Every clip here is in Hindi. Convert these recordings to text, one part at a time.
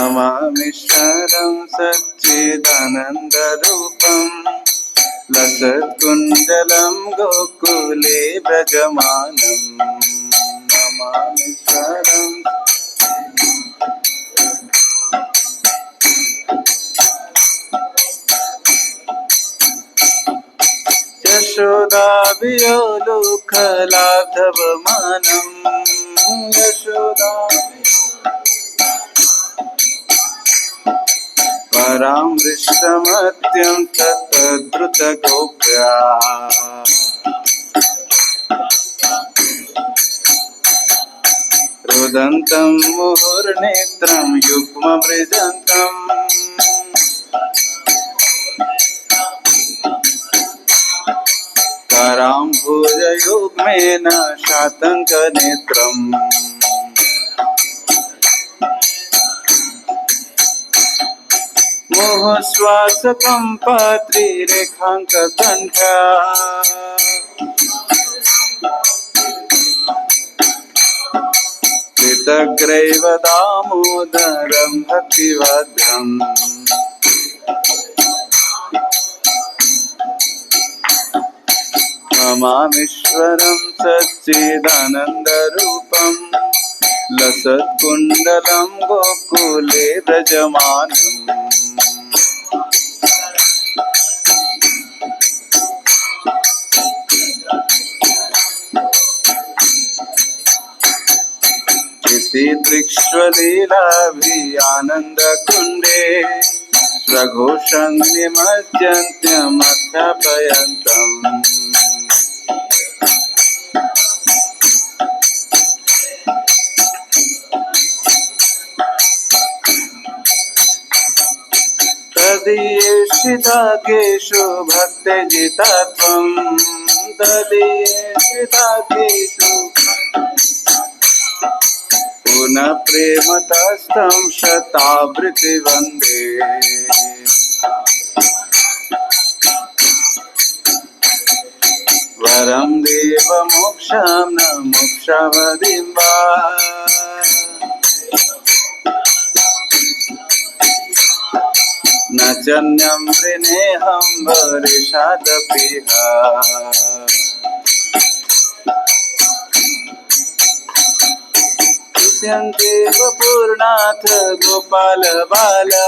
नमामीश्वरं सच्चिदानन्दरूपं लसत्कुण्डलं गोकुले व्रजमानं नमामीश्वरं यशोदाभियोलुखलाधवमानं यशोदा परामृष्टमत्यं ततद्रुतगोप्या रुदन्तं मुहुर्नेत्रं युग्ममृजन्तम् कराम्भुजयुग्मेन शातङ्कनेत्रम् मुहुश्वासकम्पात्रिरेखाङ्ककण्ठा कृतग्रैव दामोदरं भक्तिवद्यम् नमामीश्वरं सच्चिदानन्दरूपं लसत्कुण्डलं गोकुले व्रजमानम् इति दृक्ष्वलीलाभियानन्दकुण्डे स्वघोषं निमज्जन्त्यमध्यापयन्तम् तदीयेषिताकेषु भक्तिजितात्वं तदीयेषिताकेषु पुनः प्रेमतस्तं शतावृत्ति वन्दे वरं देवमोक्षं न मोक्षावधिं वा न चन्यं वृणेऽहं वरिषादपीह देव पूर्णाथ गोपाल बाला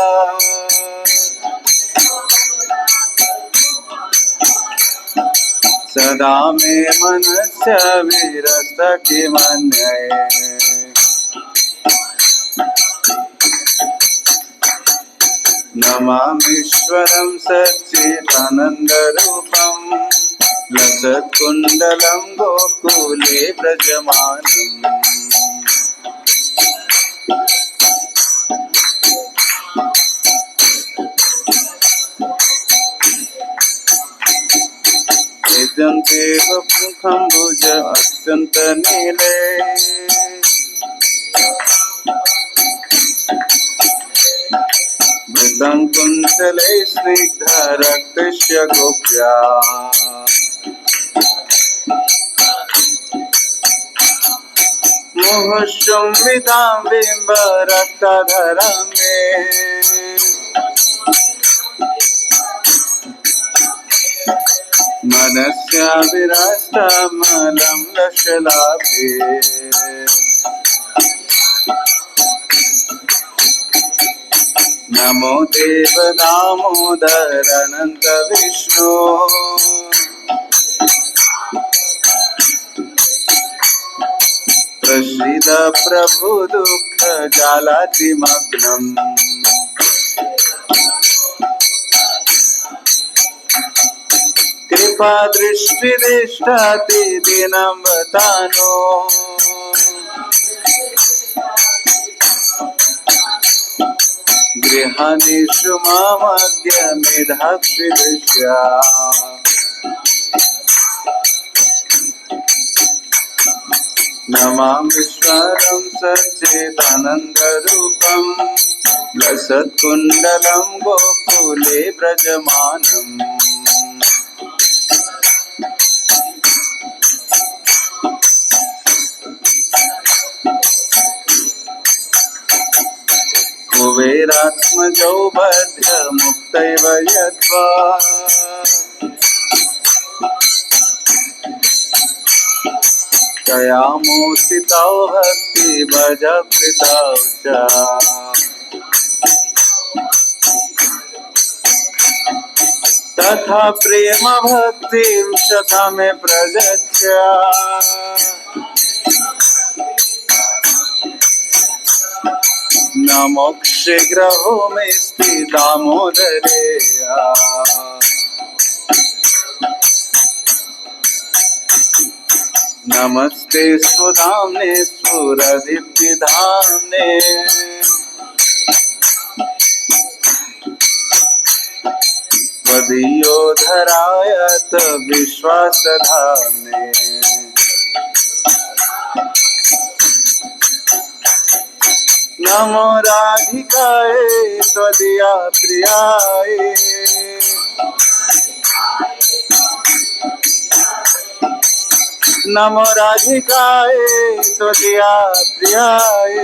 सदा मे मनस्य विरक्त किमन्ये नमामीश्वरं सच्चिदानन्दरूपं लसत्कुण्डलं गोकुले व्रजमानम् देव मुखं भुज अत्यंत नीले मृदं कुन्तले स्निग्ध रक्तस्य गोप्या मुहुशुम्भितां बिम्ब रक्तधरां मे मनस्याभिराष्टमलं लक्ष्यलाभे नमो देव दामोदर अनंत विष्णु प्रसीद प्रभु दुःख जालातिमग्नम् कृपा दृष्टिदिष्टाति दीनं बतानो गृहाणीषु मामद्य मेधाक्षि दृश्या नमामीश्वरं सच्चिदानन्दरूपं लसत्कुण्डलं गोकुले व्रजमानम् कुबेरात्मजौ बध्यमुक्तैव यद्वा तया मूर्तितौ भक्तिभजकृतौ च तथा प्रेम भक्तिं शता मे प्रयच्छ न मोक्षे ग्रहो मेस्ति दामोदरेया नमस्ते स्वधाम्ने सुरदिव्यधाम्ने त्वदीयोद्धरायत विश्वासधाम्ने नमो राधिकाय त्वदीया प्रियाय नमो राधिकाय त्वदीया प्रियाय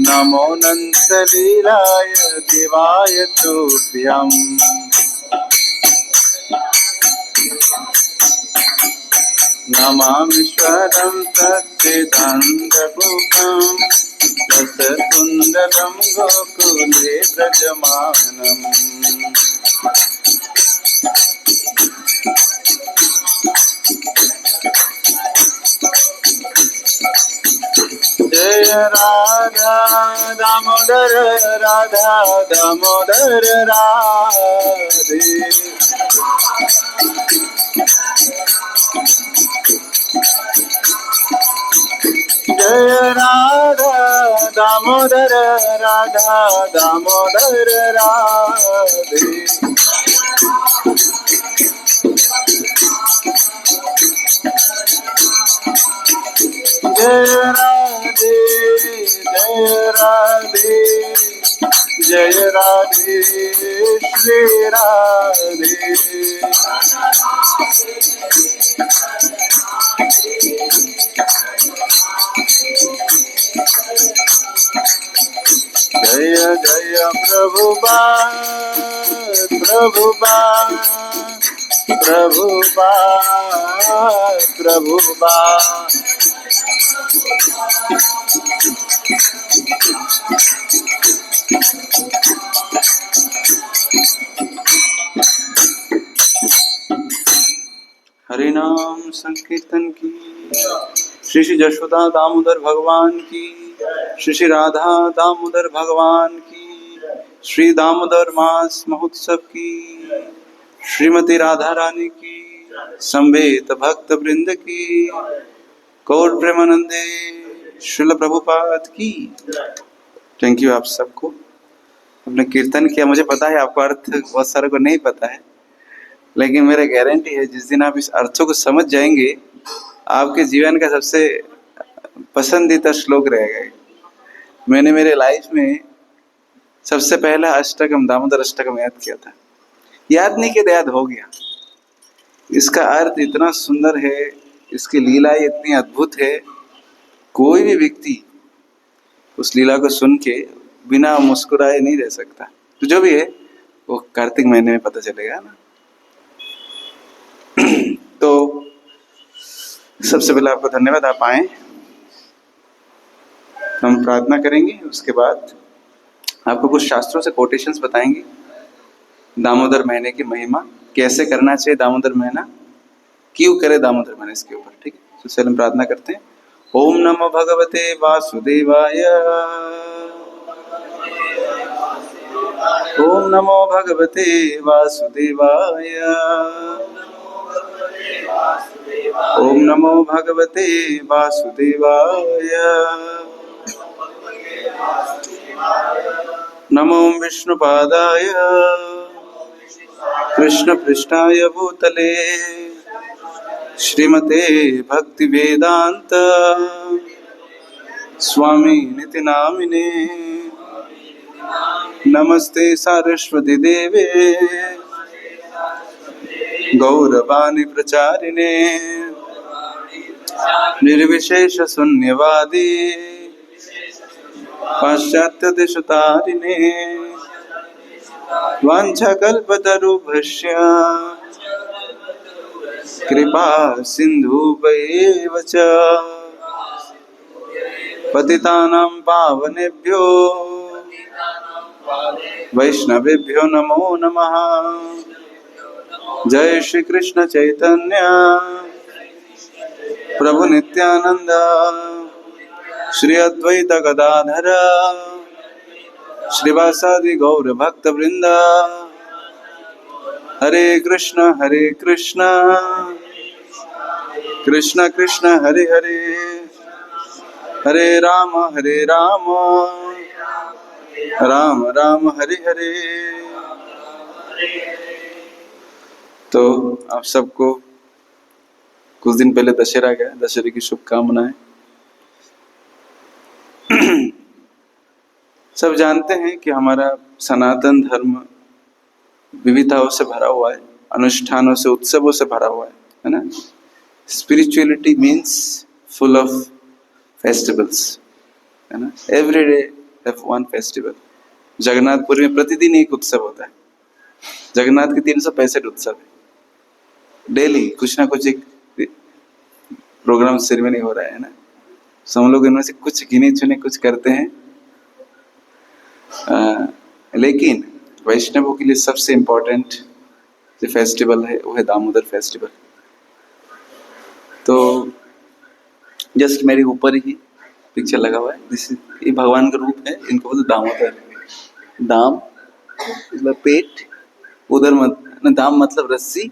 नमो नंदलीलाय दिवाय तुभ्यम् नमामीश्वरं सच्चिदानन्दरूपं रसकुन्दलं गोकुले व्रजमानम् जय राधा दामोदर राधा दामोदर राधे जय राधा दामोदर राधा दामोदर राधे जय राधे जय राधे जय राधे श्री राधे जय जय प्रभुपाद प्रभुपाद प्रभुपाद प्रभुपाद हरि नाम संकीर्तन की श्री श्री यशोदा दामोदर भगवान की श्री श्री राधा दामोदर भगवान की श्री दामोदर मास महोत्सव की श्रीमती राधा रानी की संवेत भक्त वृंद की गौर प्रेमानंदे श्रील प्रभुपाद की। थैंक यू आप सबको। आपने कीर्तन किया, मुझे पता है आपको अर्थ बहुत सारे को नहीं पता है, लेकिन मेरा गारंटी है जिस दिन आप इस अर्थों को समझ जाएंगे आपके जीवन का सबसे पसंदीदा श्लोक रहेगा। मैंने मेरे लाइफ में सबसे पहला अष्टकम दामोदर अष्टकम याद किया था, याद नहीं किया, याद हो गया। इसका अर्थ इतना सुंदर है, इसकी लीलाएं इतनी अद्भुत है, कोई भी व्यक्ति उस लीला को सुन के बिना मुस्कुराए नहीं रह सकता। तो जो भी है वो कार्तिक महीने में पता चलेगा ना। तो सबसे पहले आपको धन्यवाद, आप आए। हम प्रार्थना करेंगे, उसके बाद आपको कुछ शास्त्रों से कोटेशंस बताएंगे। दामोदर महीने की महिमा, कैसे करना चाहिए दामोदर महीना, क्यों करे दामोदर महीने, इसके ऊपर। ठीक है, तो चलिए हम प्रार्थना करते हैं। ओम नमो भगवते वासुदेवाय। ओम नमो भगवते वासुदेवाय। ओम नमो भगवते वासुदेवाय। नमो विष्णुपादाय कृष्ण पृष्ठाय भूतले श्रीमते भक्ति वेदांत स्वामी निति नामिने। नमस्ते सारस्वती देवे गौरवाणी प्रचारिणे निर्विशेष शून्यवादी पाश्चात्य देशतारिणे वाञ्छाकल्पतरुभ्यश्च कृपा सिन्धुभ्येव च पतितानां पावनेभ्यो वैष्णवेभ्यो नमो नमः। जय श्री कृष्ण चैतन्य प्रभु नित्यानंद श्री अद्वैत गदाधर श्रीवासादि गौर भक्त वृंद। हरे कृष्ण कृष्ण कृष्ण हरे हरे, हरे राम राम राम हरे हरे। तो आप सबको कुछ दिन पहले दशहरा गया, दशहरे की शुभकामनाएं। सब जानते हैं कि हमारा सनातन धर्म विविधताओं से भरा हुआ है, अनुष्ठानों से, उत्सवों से भरा हुआ है ना। Spirituality means full of festivals, है ना। Every day have one festival. Jagannath Puri में प्रतिदिन एक उत्सव होता है। जगन्नाथ के 365 उत्सव है। डेली कुछ ना कुछ एक प्रोग्राम सेरेमनी हो रहा है ना। तो हम लोग इनमें से कुछ गिने चुने कुछ करते हैं, लेकिन वैष्णवों के लिए सबसे इम्पोर्टेंट जो फेस्टिवल है वो है दामोदर फेस्टिवल। तो जस्ट मेरे ऊपर ही पिक्चर लगा हुआ है, ये भगवान का रूप है। इनको बोलते दामोदर। दाम मतलब पेट, उधर दाम मतलब रस्सी,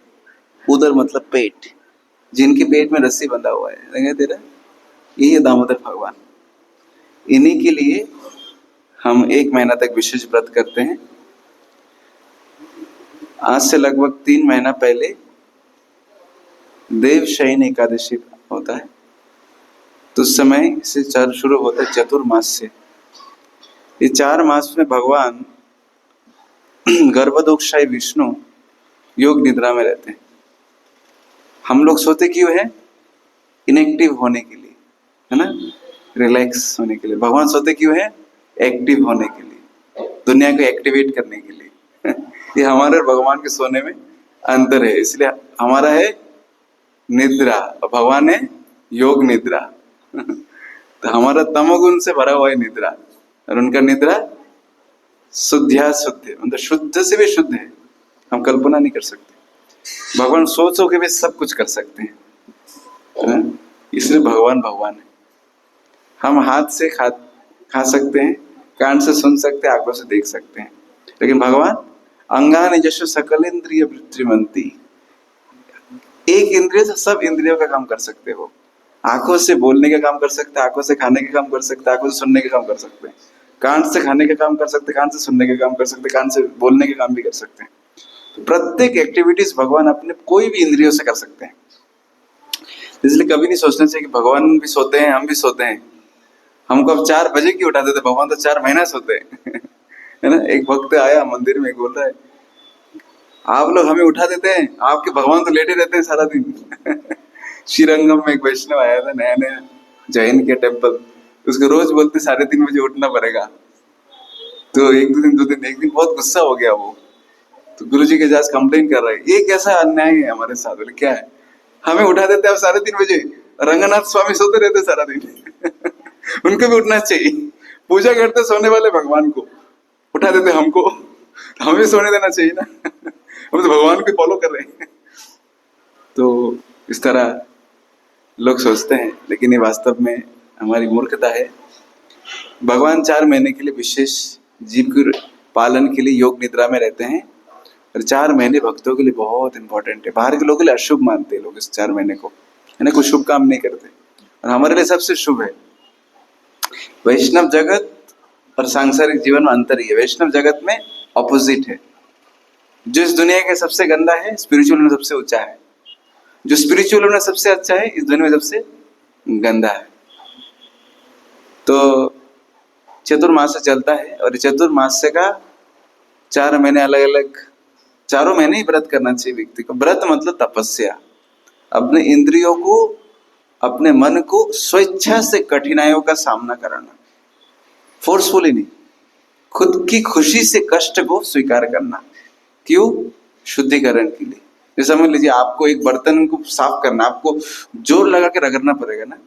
उधर मतलब पेट। जिनके पेट में रस्सी बंधा हुआ है, दिखाई दे रहा है, यही है दामोदर भगवान। इन्हीं के लिए हम 1 महीना तक विशेष व्रत करते हैं। आज से लगभग 3 महीना पहले देवशयन एकादशी होता है, तो उस समय से शुरू होता है चतुर्मास से। ये 4 मास में भगवान गर्भदोषाई विष्णु योग निद्रा में रहते हैं। हम लोग सोते क्यों है? इनएक्टिव होने के लिए, है ना, रिलैक्स होने के लिए। भगवान सोते क्यों है? एक्टिव होने के लिए, दुनिया को एक्टिवेट करने के लिए। ये हमारे और भगवान के सोने में अंतर है। इसलिए हमारा है निद्रा और भगवान है योग निद्रा। तो हमारा तमोगुण से भरा हुआ है निद्रा, और उनका निद्रा शुद्ध शुद्ध, मतलब शुद्ध से भी शुद्ध है। हम कल्पना नहीं कर सकते। भगवान सोचो के भी सब कुछ कर सकते हैं, इसलिए भगवान भगवान है। हम हाथ से खा सकते हैं, कान से सुन सकते हैं, आंखों से देख सकते हैं, लेकिन भगवान अंगानि जशु सकल इंद्रिय वृत्तिमंती। एक इंद्रिय से सब इंद्रियों का काम कर सकते हो। आंखों से बोलने का काम कर सकते हैं, आंखों से खाने का काम कर सकते हैं, आंखों से सुनने का काम कर सकते हैं। कान से खाने का काम कर सकते हैं, कान से सुनने का काम कर सकते हैं, कान से बोलने का काम भी कर सकते हैं। तो प्रत्येक एक्टिविटीज भगवान अपने कोई भी इंद्रियों से कर सकते हैं। इसलिए कभी नहीं सोचना चाहिए कि भगवान भी सोते हैं, हम भी सोते हैं। हमको अब 4 बजे क्यों उठा देते? भगवान तो 4 महीना सोते हैं। है ना। एक भक्त आया मंदिर में, बोल रहा है आप लोग हमें उठा देते हैं, आपके भगवान तो लेटे रहते हैं सारा दिन। श्रीरंगम में एक वैष्णव आया था, नया नया, जैन के टेम्पल। उसको रोज बोलते 3:30 बजे उठना पड़ेगा। तो एक दिन बहुत गुस्सा हो गया वो, तो गुरुजी के जास कंप्लेन कर रहा है, ये कैसा अन्याय है हमारे साथ। बोले क्या है? हमें उठा देते हैं 3:30 बजे, रंगनाथ स्वामी सोते रहते सारा दिन। उनको भी उठना चाहिए। पूजा करते सोने वाले भगवान को उठा देते हमको, हमें भी सोने देना चाहिए ना। हम तो भगवान को फॉलो कर रहे हैं। तो इस तरह लोग सोचते हैं, लेकिन ये वास्तव में हमारी मूर्खता है। भगवान 4 महीने के लिए विशेष जीव के पालन के लिए योग निद्रा में रहते हैं, और 4 महीने भक्तों के लिए बहुत इंपॉर्टेंट है। बाहर के लोगों के लिए अशुभ मानते हैं लोग इस 4 महीने को, है ना, कोई शुभ काम नहीं करते, और हमारे लिए सबसे शुभ है। वैष्णव जगत और सांसारिक जीवन में अंतर ही है। वैष्णव जगत में ऑपोजिट है। जो इस दुनिया के सबसे गंदा है, स्पिरिचुअल में सबसे ऊंचा है। जो स्पिरिचुअल में सबसे अच्छा है, इस दुनिया में सबसे गंदा है। तो चतुर्मास चलता है, और चतुर्मास का 4 महीने अलग अलग, 4 महीने ही व्रत करना चाहिए व्यक्ति को। व्रत मतलब तपस्या, अपने इंद्रियों को अपने मन को स्वेच्छा से कठिनाइयों का सामना कराना, फोर्सफुली नहीं, खुद की खुशी से कष्ट को स्वीकार करना। क्यों? शुद्धिकरण के लिए। जैसे समझ लीजिए आपको एक बर्तन को साफ करना, आपको जोर लगा के रगड़ना पड़ेगा ना।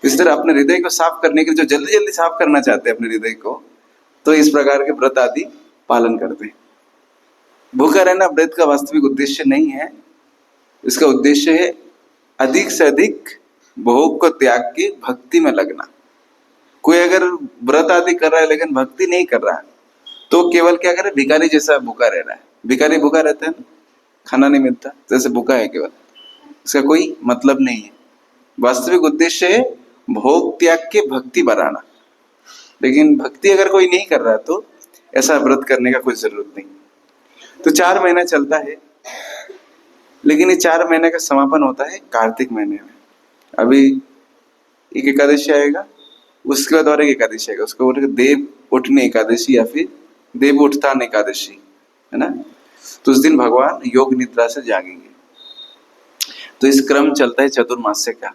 इस तरह अपने हृदय को साफ करने के लिए, जो जल्दी जल्दी साफ करना चाहते हैं अपने हृदय को, तो इस प्रकार के व्रत आदि पालन करते हैं। भूखा रहना व्रत का वास्तविक उद्देश्य नहीं है। इसका उद्देश्य है अधिक से अधिक भोग को त्याग के भक्ति में लगना। कोई अगर व्रत आदि कर रहा है लेकिन भक्ति नहीं कर रहा है, तो केवल क्या करे, भिखारी जैसा भूखा रह रहा है। भिखारी भूखा रहता है ना, खाना नहीं मिलता, जैसे भूखा है केवल, इसका कोई मतलब नहीं है। वास्तविक उद्देश्य है भोग त्याग के भक्ति बढ़ाना। लेकिन भक्ति अगर कोई नहीं कर रहा तो ऐसा व्रत करने का कोई जरूरत नहीं। तो 4 महीना चलता है, लेकिन ये 4 महीने का समापन होता है कार्तिक महीने में। अभी एक एकादशी आएगा, उसके बाद और एक एकादशी आएगा, उसको बोलेंगे देव उठनी एकादशी या फिर देव उत्थान एकादशी, है ना। तो उस दिन भगवान योग निद्रा से जागेंगे। तो इस क्रम चलता है चतुर्मास्य का।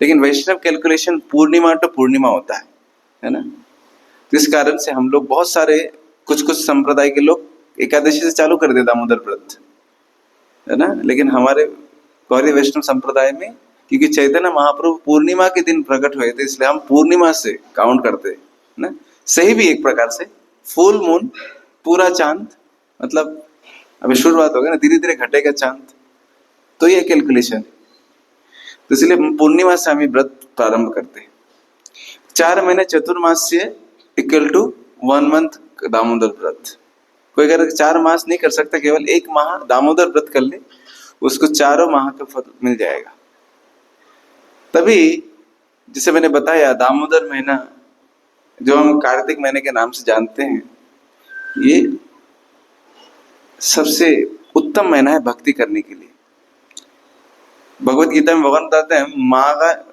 लेकिन वैष्णव कैलकुलेशन पूर्णिमा टू पूर्णिमा होता है ना। तो इस कारण से हम लोग बहुत सारे, कुछ संप्रदाय के लोग एकादशी से चालू कर देते दामोदर व्रत, है ना। लेकिन हमारे गौरी वैष्णव संप्रदाय में, क्योंकि चैतन्य महाप्रभु पूर्णिमा के दिन प्रकट हुए थे, इसलिए हम पूर्णिमा से काउंट करते हैं ना। सही भी एक प्रकार से फुल मून, पूरा चांद, मतलब अभी शुरुआत होगा ना, धीरे धीरे घटेगा चांद, तो ये कैलकुलेशन। तो इसलिए पूर्णिमा से हम व्रत प्रारंभ करते हैं। 4 महीने चतुर्मास्य इक्वल टू 1 मंथ दामोदर व्रत। कोई अगर 4 मास नहीं कर सकता, केवल 1 माह दामोदर व्रत कर ले, उसको 4 माह का फल मिल जाएगा। तभी जिसे मैंने बताया, दामोदर महीना जो हम कार्तिक महीने के नाम से जानते हैं, ये सबसे उत्तम महीना है भक्ति करने के लिए। भगवत गीता में भगवान बताते हैं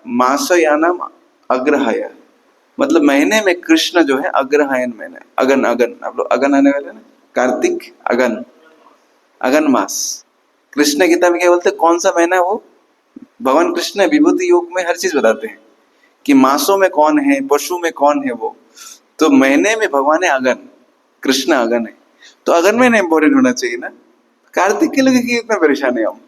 मासयानाम अग्रहायण, मतलब महीने में कृष्ण जो है अग्रहायण महीना है। अगन आप लोग अगन आने वाले ना, कार्तिक अगन मास। कृष्ण गीता में क्या बोलते हैं, कौन सा महीना है वो? भगवान कृष्ण विभूति योग में हर चीज बताते हैं कि मासों में कौन है, पशु में कौन है वो। तो महीने में भगवान है अगन, कृष्ण अगन है, तो अगन महीने इंपॉर्टेंट होना चाहिए ना। कार्तिक के लिए कि इतना परेशान है हम,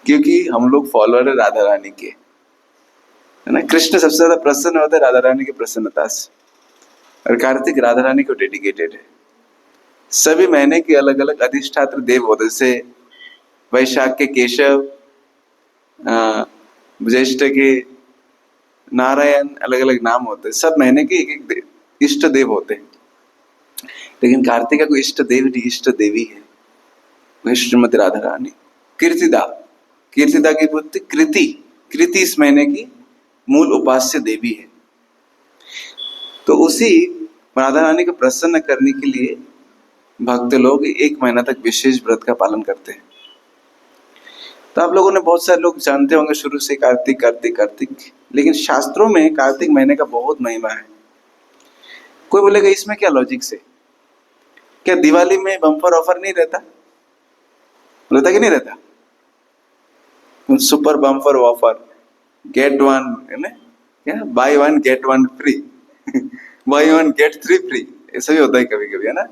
क्योंकि हम लोग फॉलोअर है राधा रानी के, है ना। कृष्ण सबसे ज्यादा प्रसन्न होता है राधा रानी की प्रसन्नता से, और कार्तिक राधा रानी को डेडिकेटेड है। सभी महीने के अलग अलग अधिष्ठात्र देव होते, जैसे वैशाख के केशव, ज्येष्ठ के नारायण, अलग अलग नाम होते हैं। सब महीने के एक एक इष्ट देव होते हैं। लेकिन कार्तिक का कोई इष्ट देव नहीं, इष्ट देवी है, वही श्रीमती राधा रानी। कीर्तिदा की पुत्री कृति इस महीने की मूल उपास्य देवी है। तो उसी राधा रानी को प्रसन्न करने के लिए भक्त लोग 1 महीना तक विशेष व्रत का पालन करते हैं। तो आप लोगों ने, बहुत सारे लोग जानते होंगे शुरू से कार्तिक, लेकिन शास्त्रों में कार्तिक महीने का बहुत महिमा है। कोई बोलेगा इसमें क्या लॉजिक से, क्या दिवाली में बम्पर ऑफर नहीं रहता कि नहीं रहता? सुपर बम्पर ऑफर, गेट 1, है ना, क्या buy 1 get 1 free, buy 1 get 3 free, ऐसा भी होता है कभी कभी, है ना।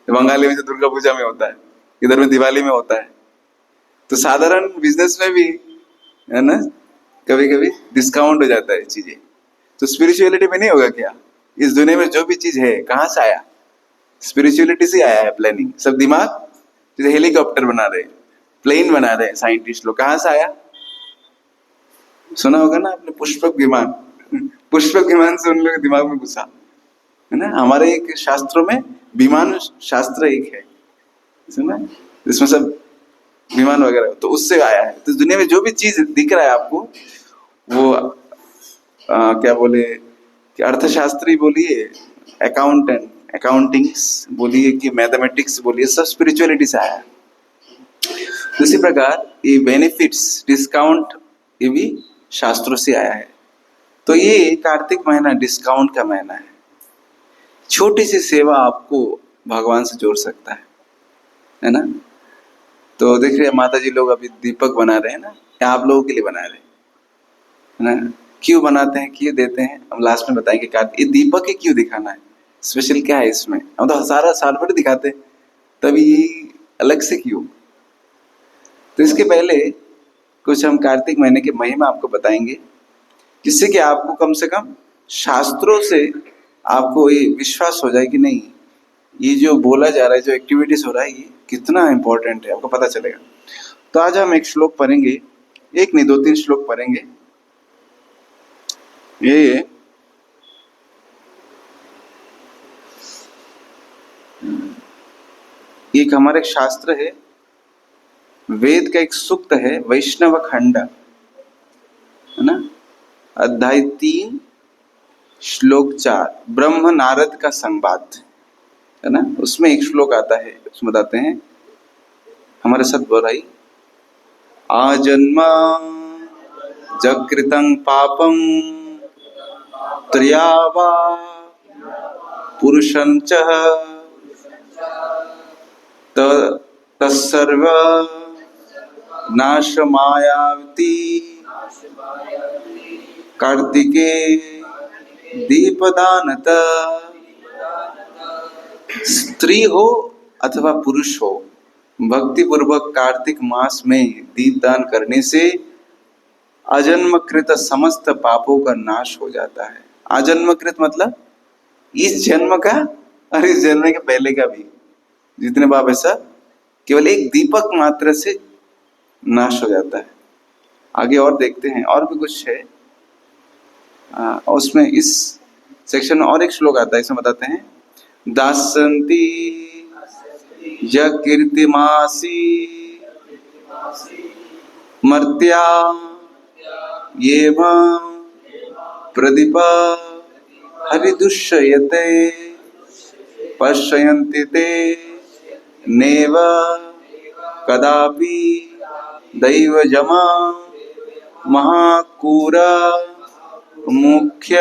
बंगाली में जो दुर्गा पूजा में होता है, इधर में दिवाली में होता है। तो साधारण बिजनेस में भी, है ना, कभी कभी डिस्काउंट हो जाता है चीजें। तो स्पिरिचुअलिटी में नहीं होगा क्या? इस दुनिया में जो भी चीज है कहाँ से आया? स्पिरिचुअलिटी से आया है। प्लानिंग सब दिमाग, जैसे हेलीकॉप्टर बना रहे, प्लेन बना रहे साइंटिस्ट लोग, कहाँ से आया? सुना होगा ना आपने, पुष्पक विमान से उन लोग दिमाग में घुसा, है ना। हमारे एक शास्त्रों में विमान शास्त्र एक है, सुना, जिसमें सब विमान वगैरह, तो उससे आया है। तो दुनिया में जो भी चीज दिख रहा है आपको, वो क्या बोले कि अर्थशास्त्री बोलिए, अकाउंटिंग्स बोलिए, कि मैथमेटिक्स बोलिए, सब स्पिरिचुअलिटी से आया है। इसी प्रकार ये बेनिफिट्स, डिस्काउंट, ये भी शास्त्रों से आया है। तो ये कार्तिक महीना डिस्काउंट का महीना है। छोटी सी सेवा आपको भगवान से जोड़ सकता है ना। तो देख रहे माता जी लोग अभी दीपक बना रहे हैं ना, या आप लोगों के लिए बना रहे है ना? क्यों बनाते हैं, क्यों देते हैं, हम लास्ट में बताएंगे। कार्तिक ये दीपक है, क्यों दिखाना है, स्पेशल क्या है इसमें? हम तो सारा साल भर दिखाते हैं, तभी ये अलग से क्यों? तो इसके पहले कुछ हम कार्तिक महीने की महिमा आपको बताएंगे, जिससे कि आपको कम से कम शास्त्रों से आपको ये विश्वास हो जाए कि नहीं, ये जो बोला जा रहा है, जो एक्टिविटीज हो रहा है, ये कितना इंपॉर्टेंट है, आपको पता चलेगा। तो आज हम एक श्लोक पढ़ेंगे, एक नहीं 2-3 श्लोक पढ़ेंगे। ये एक हमारा एक शास्त्र है, वेद का एक सूक्त है, वैष्णव खंड है ना, अध्याय 3 श्लोक 4, ब्रह्म नारद का संवाद है ना, उसमें एक श्लोक आता है, उसमें बताते हैं, हमारे साथ बोलाई, आजन्मा जकृतं पापं त्र्यावा पुरुषं च तत्सर्व नाशमायाति कार्तिके दीपदानत। स्त्री हो अथवा पुरुष हो, भक्ति पूर्वक कार्तिक मास में दीपदान करने से अजन्मकृत समस्त पापों का नाश हो जाता है। अजन्मकृत मतलब इस जन्म का और इस जन्म के पहले का भी, जितने पाप है सब केवल एक दीपक मात्र से नाश हो जाता है। आगे और देखते हैं, और भी कुछ है उसमें, इस सेक्शन में और एक श्लोक आता है, इसमें बताते हैं, दासंती यकीर्तिमासी मर्त्या येवं प्रदीप हरिदुष्यते पश्यन्ति ते नेव कदापि दैवजमा महाकूर मुख्य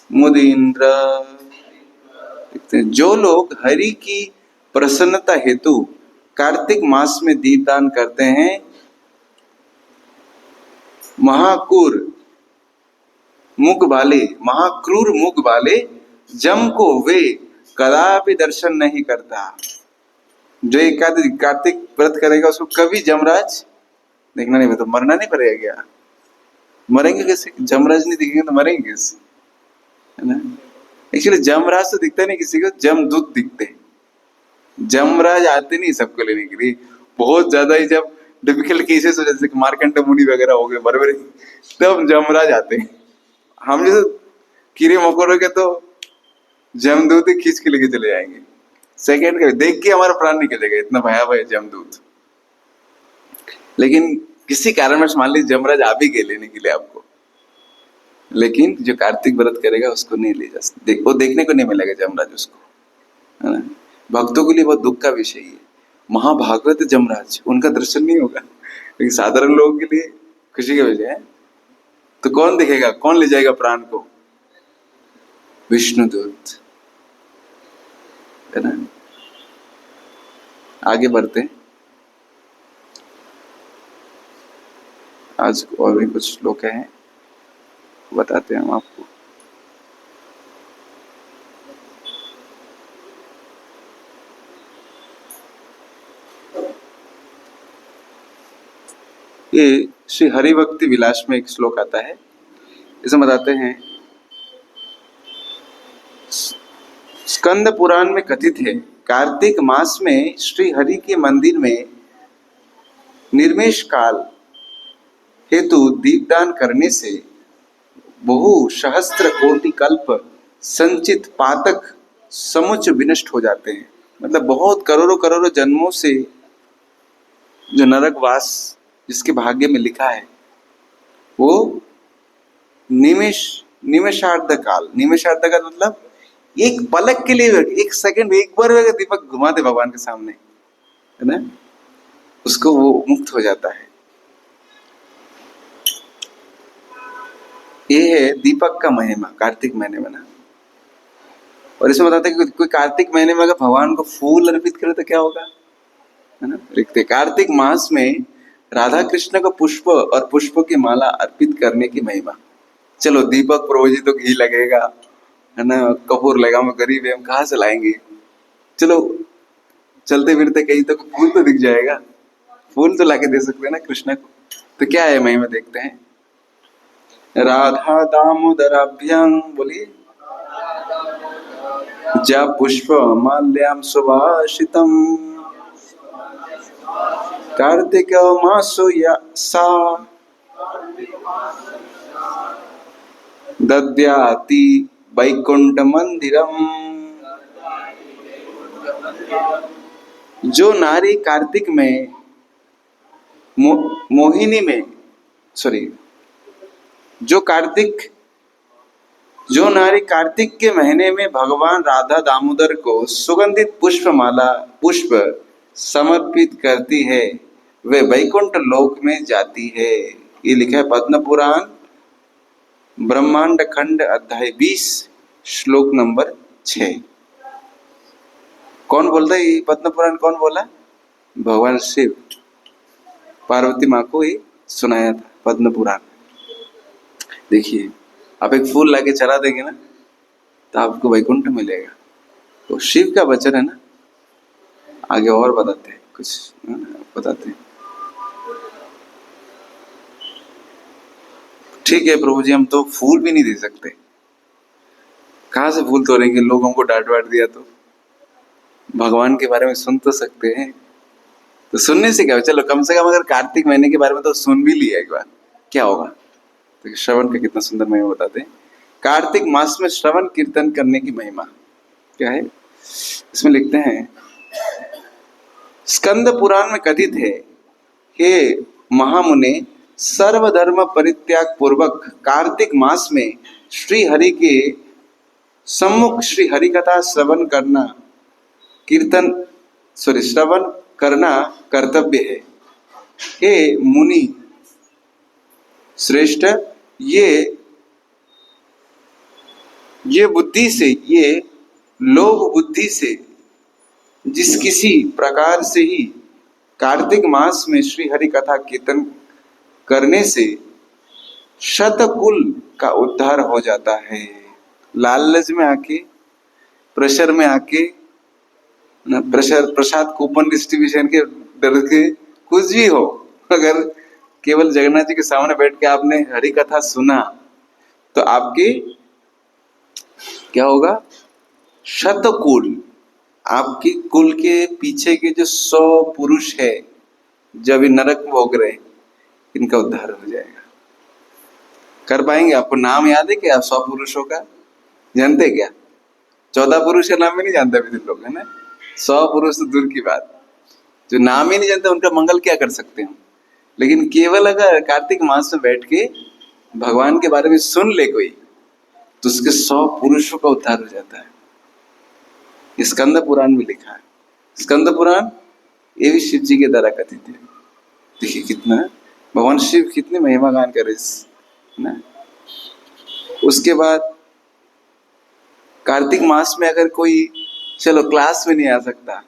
मुदीन्द्र। जो लोग हरि की प्रसन्नता हेतु कार्तिक मास में दीपदान करते हैं, महाक्रूर मुख वाले जम को वे कदापि दर्शन नहीं करता। जो एक कार्तिक व्रत करेगा उसको कभी जमराज देखना नहीं, तो मरना नहीं पड़ेगा क्या? मरेंगे कैसे? जमराज नहीं दिखेंगे तो मरेंगे कैसे, है ना? एक्चुअली जमराज तो दिखता नहीं किसी को, जमदूत दिखते हैं। जमराज आते नहीं सबको लेने के लिए, बहुत ज्यादा ही जब डिफिकल्ट केसेस हो, जैसे मार्कंड मुनि वगैरह हो गए बड़े, तब जमराज आते हैं। हम जैसे कीड़े मकोड़ों के तो जमदूत ही खींच के लेके चले जाएंगे, सेकंड का देख के हमारा प्राण निकल जाएगा, इतना भयावह है जमदूत। लेकिन किसी कारण मान लीजिए जमराज आ भी गए लेने के लिए आपको, लेकिन जो कार्तिक व्रत करेगा उसको नहीं ले जा सकते, वो देखने को नहीं मिलेगा जमराज उसको, है ना? भक्तों के लिए बहुत दुख का विषय है। महाभागवत जमराज, उनका दर्शन नहीं होगा, लेकिन साधारण लोगों के लिए खुशी का विषय है। तो कौन दिखेगा, कौन ले जाएगा प्राण को? विष्णुदूत, है ना? आगे बढ़ते हैं, आज और भी कुछ श्लोक हैं, बताते हैं हम आपको। ये श्री हरिभक्ति विलास में एक श्लोक आता है, इसमें बताते हैं, स्कंद पुराण में कथित है, कार्तिक मास में श्री हरि के मंदिर में निर्मेश काल हेतु दीपदान करने से बहु सहस्त्र कोटि कल्प संचित पातक समुच विनष्ट हो जाते हैं। मतलब बहुत करोड़ों करोड़ों जन्मों से जो नरकवास जिसके भाग्य में लिखा है, वो निमेषार्ध काल मतलब एक पलक के लिए, एक सेकंड, एक बार अगर दीपक घुमा दे भगवान के सामने, है ना, उसको वो मुक्त हो जाता है। ये है दीपक का महिमा कार्तिक महीने में ना। और इसमें बताते हैं कि कोई कार्तिक महीने में अगर भगवान को फूल अर्पित करे तो क्या होगा, है ना? देखते कार्तिक मास में राधा कृष्ण को पुष्प और पुष्प की माला अर्पित करने की महिमा। चलो दीपक प्रोजी तो घी लगेगा, है ना, कपूर लगेगा, हम गरीब है, हम कहाँ से लाएंगे। चलो चलते फिरते कहीं तो फूल तो दिख जाएगा, फूल तो लाके दे सकते हैं ना कृष्ण को। तो क्या है महिमा देखते हैं। राधा दामोदराभ्याम, बोलिए, जा पुष्प माल्याम सुभाषितम कार्तिक मासो या सा दद्याति वैकुंठ मंदिरम। जो नारी कार्तिक में मोहिनी में सॉरी जो नारी कार्तिक के महीने में भगवान राधा दामोदर को सुगंधित पुष्प समर्पित करती है, वे वैकुंठ लोक में जाती है। ये लिखा है पद्म पुराण ब्रह्मांड खंड अध्याय 20 श्लोक नंबर 6। कौन बोलता है ये पद्म पुराण? कौन बोला? भगवान शिव पार्वती माँ को ही सुनाया था पद्म पुराण। देखिए, आप एक फूल लाके चढ़ा देंगे ना तो आपको वैकुंठ मिलेगा। तो शिव का वचन है ना। आगे और बताते हैं, कुछ बताते हैं। ठीक है प्रभु जी, हम तो फूल भी नहीं दे सकते, कहाँ से फूल तोड़ेंगे? लोगों को डांट वाट दिया तो भगवान के बारे में सुन तो सकते हैं। तो सुनने से क्या हो, चलो कम से कम अगर कार्तिक महीने के बारे में तो सुन भी लिया एक बार, क्या होगा? तो श्रवण का कितना सुंदर महिमा बताते हैं। कार्तिक मास में श्रवण कीर्तन करने की महिमा क्या है, इसमें लिखते हैं। स्कंद पुराण में कथित है, हे महामुने, सर्वधर्म परित्याग पूर्वक कार्तिक मास में श्री हरि के सम्मुख श्री हरि कथा श्रवण करना कर्तव्य है। हे मुनि श्रेष्ठ, ये बुद्धि से, ये लोभ बुद्धि से जिस किसी प्रकार से ही कार्तिक मास में श्री हरि कथा कीर्तन करने से शतकुल का उद्धार हो जाता है। लालच में आके, प्रेशर में आके, प्रसाद कूपन डिस्ट्रीब्यूशन के डर के कुछ भी हो, अगर केवल जगन्नाथ जी के सामने बैठ के आपने हरि कथा सुना तो आपके क्या होगा? शतकुल, आपकी कुल के पीछे के जो 100 पुरुष है जो अभी नरक में भोग रहे, इनका उद्धार हो जाएगा। कर पाएंगे? आपको नाम याद है क्या 100 पुरुषों का? जानते क्या? 14 पुरुष का नाम भी नहीं जानते अभी लोग, है ना। 100 पुरुष तो दूर की बात, जो नाम ही नहीं जानते उनका मंगल क्या कर सकते हैं। लेकिन केवल अगर कार्तिक मास में बैठ के भगवान के बारे में सुन ले कोई, तो उसके 100 पुरुषों का उद्धार हो जाता है। स्कंद पुराण में लिखा है। स्कंद पुराण ये भी शिव जी के द्वारा कथित है। देखिए कितना भगवान शिव कितने महिमा गान करे ना। उसके बाद कार्तिक मास में अगर कोई, चलो क्लास में नहीं आ सकता,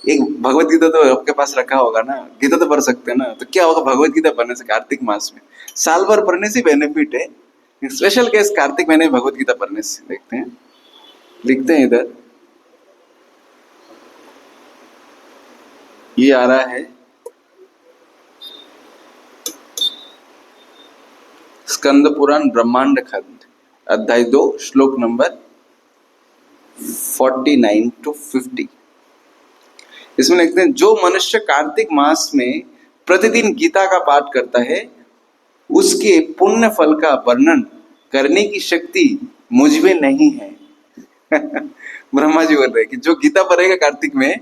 एक भगवत गीता तो आपके पास रखा होगा ना, गीता तो पढ़ सकते हैं ना। तो क्या होगा भगवत गीता पढ़ने से कार्तिक मास में? साल भर पढ़ने से बेनिफिट है, स्पेशल केस कार्तिक महीने में भगवत गीता पढ़ने से। देखते हैं, लिखते हैं इधर, ये आ रहा है स्कंद पुराण ब्रह्मांड खंड अध्याय 2 श्लोक नंबर 49 to 50। इसमें लिखते हैं, जो मनुष्य कार्तिक मास में प्रतिदिन गीता का पाठ करता है, उसके पुण्य फल का वर्णन करने की शक्ति मुझ में नहीं है। ब्रह्मा जी बोल रहे हैं कि जो गीता पढ़ेगा कार्तिक में,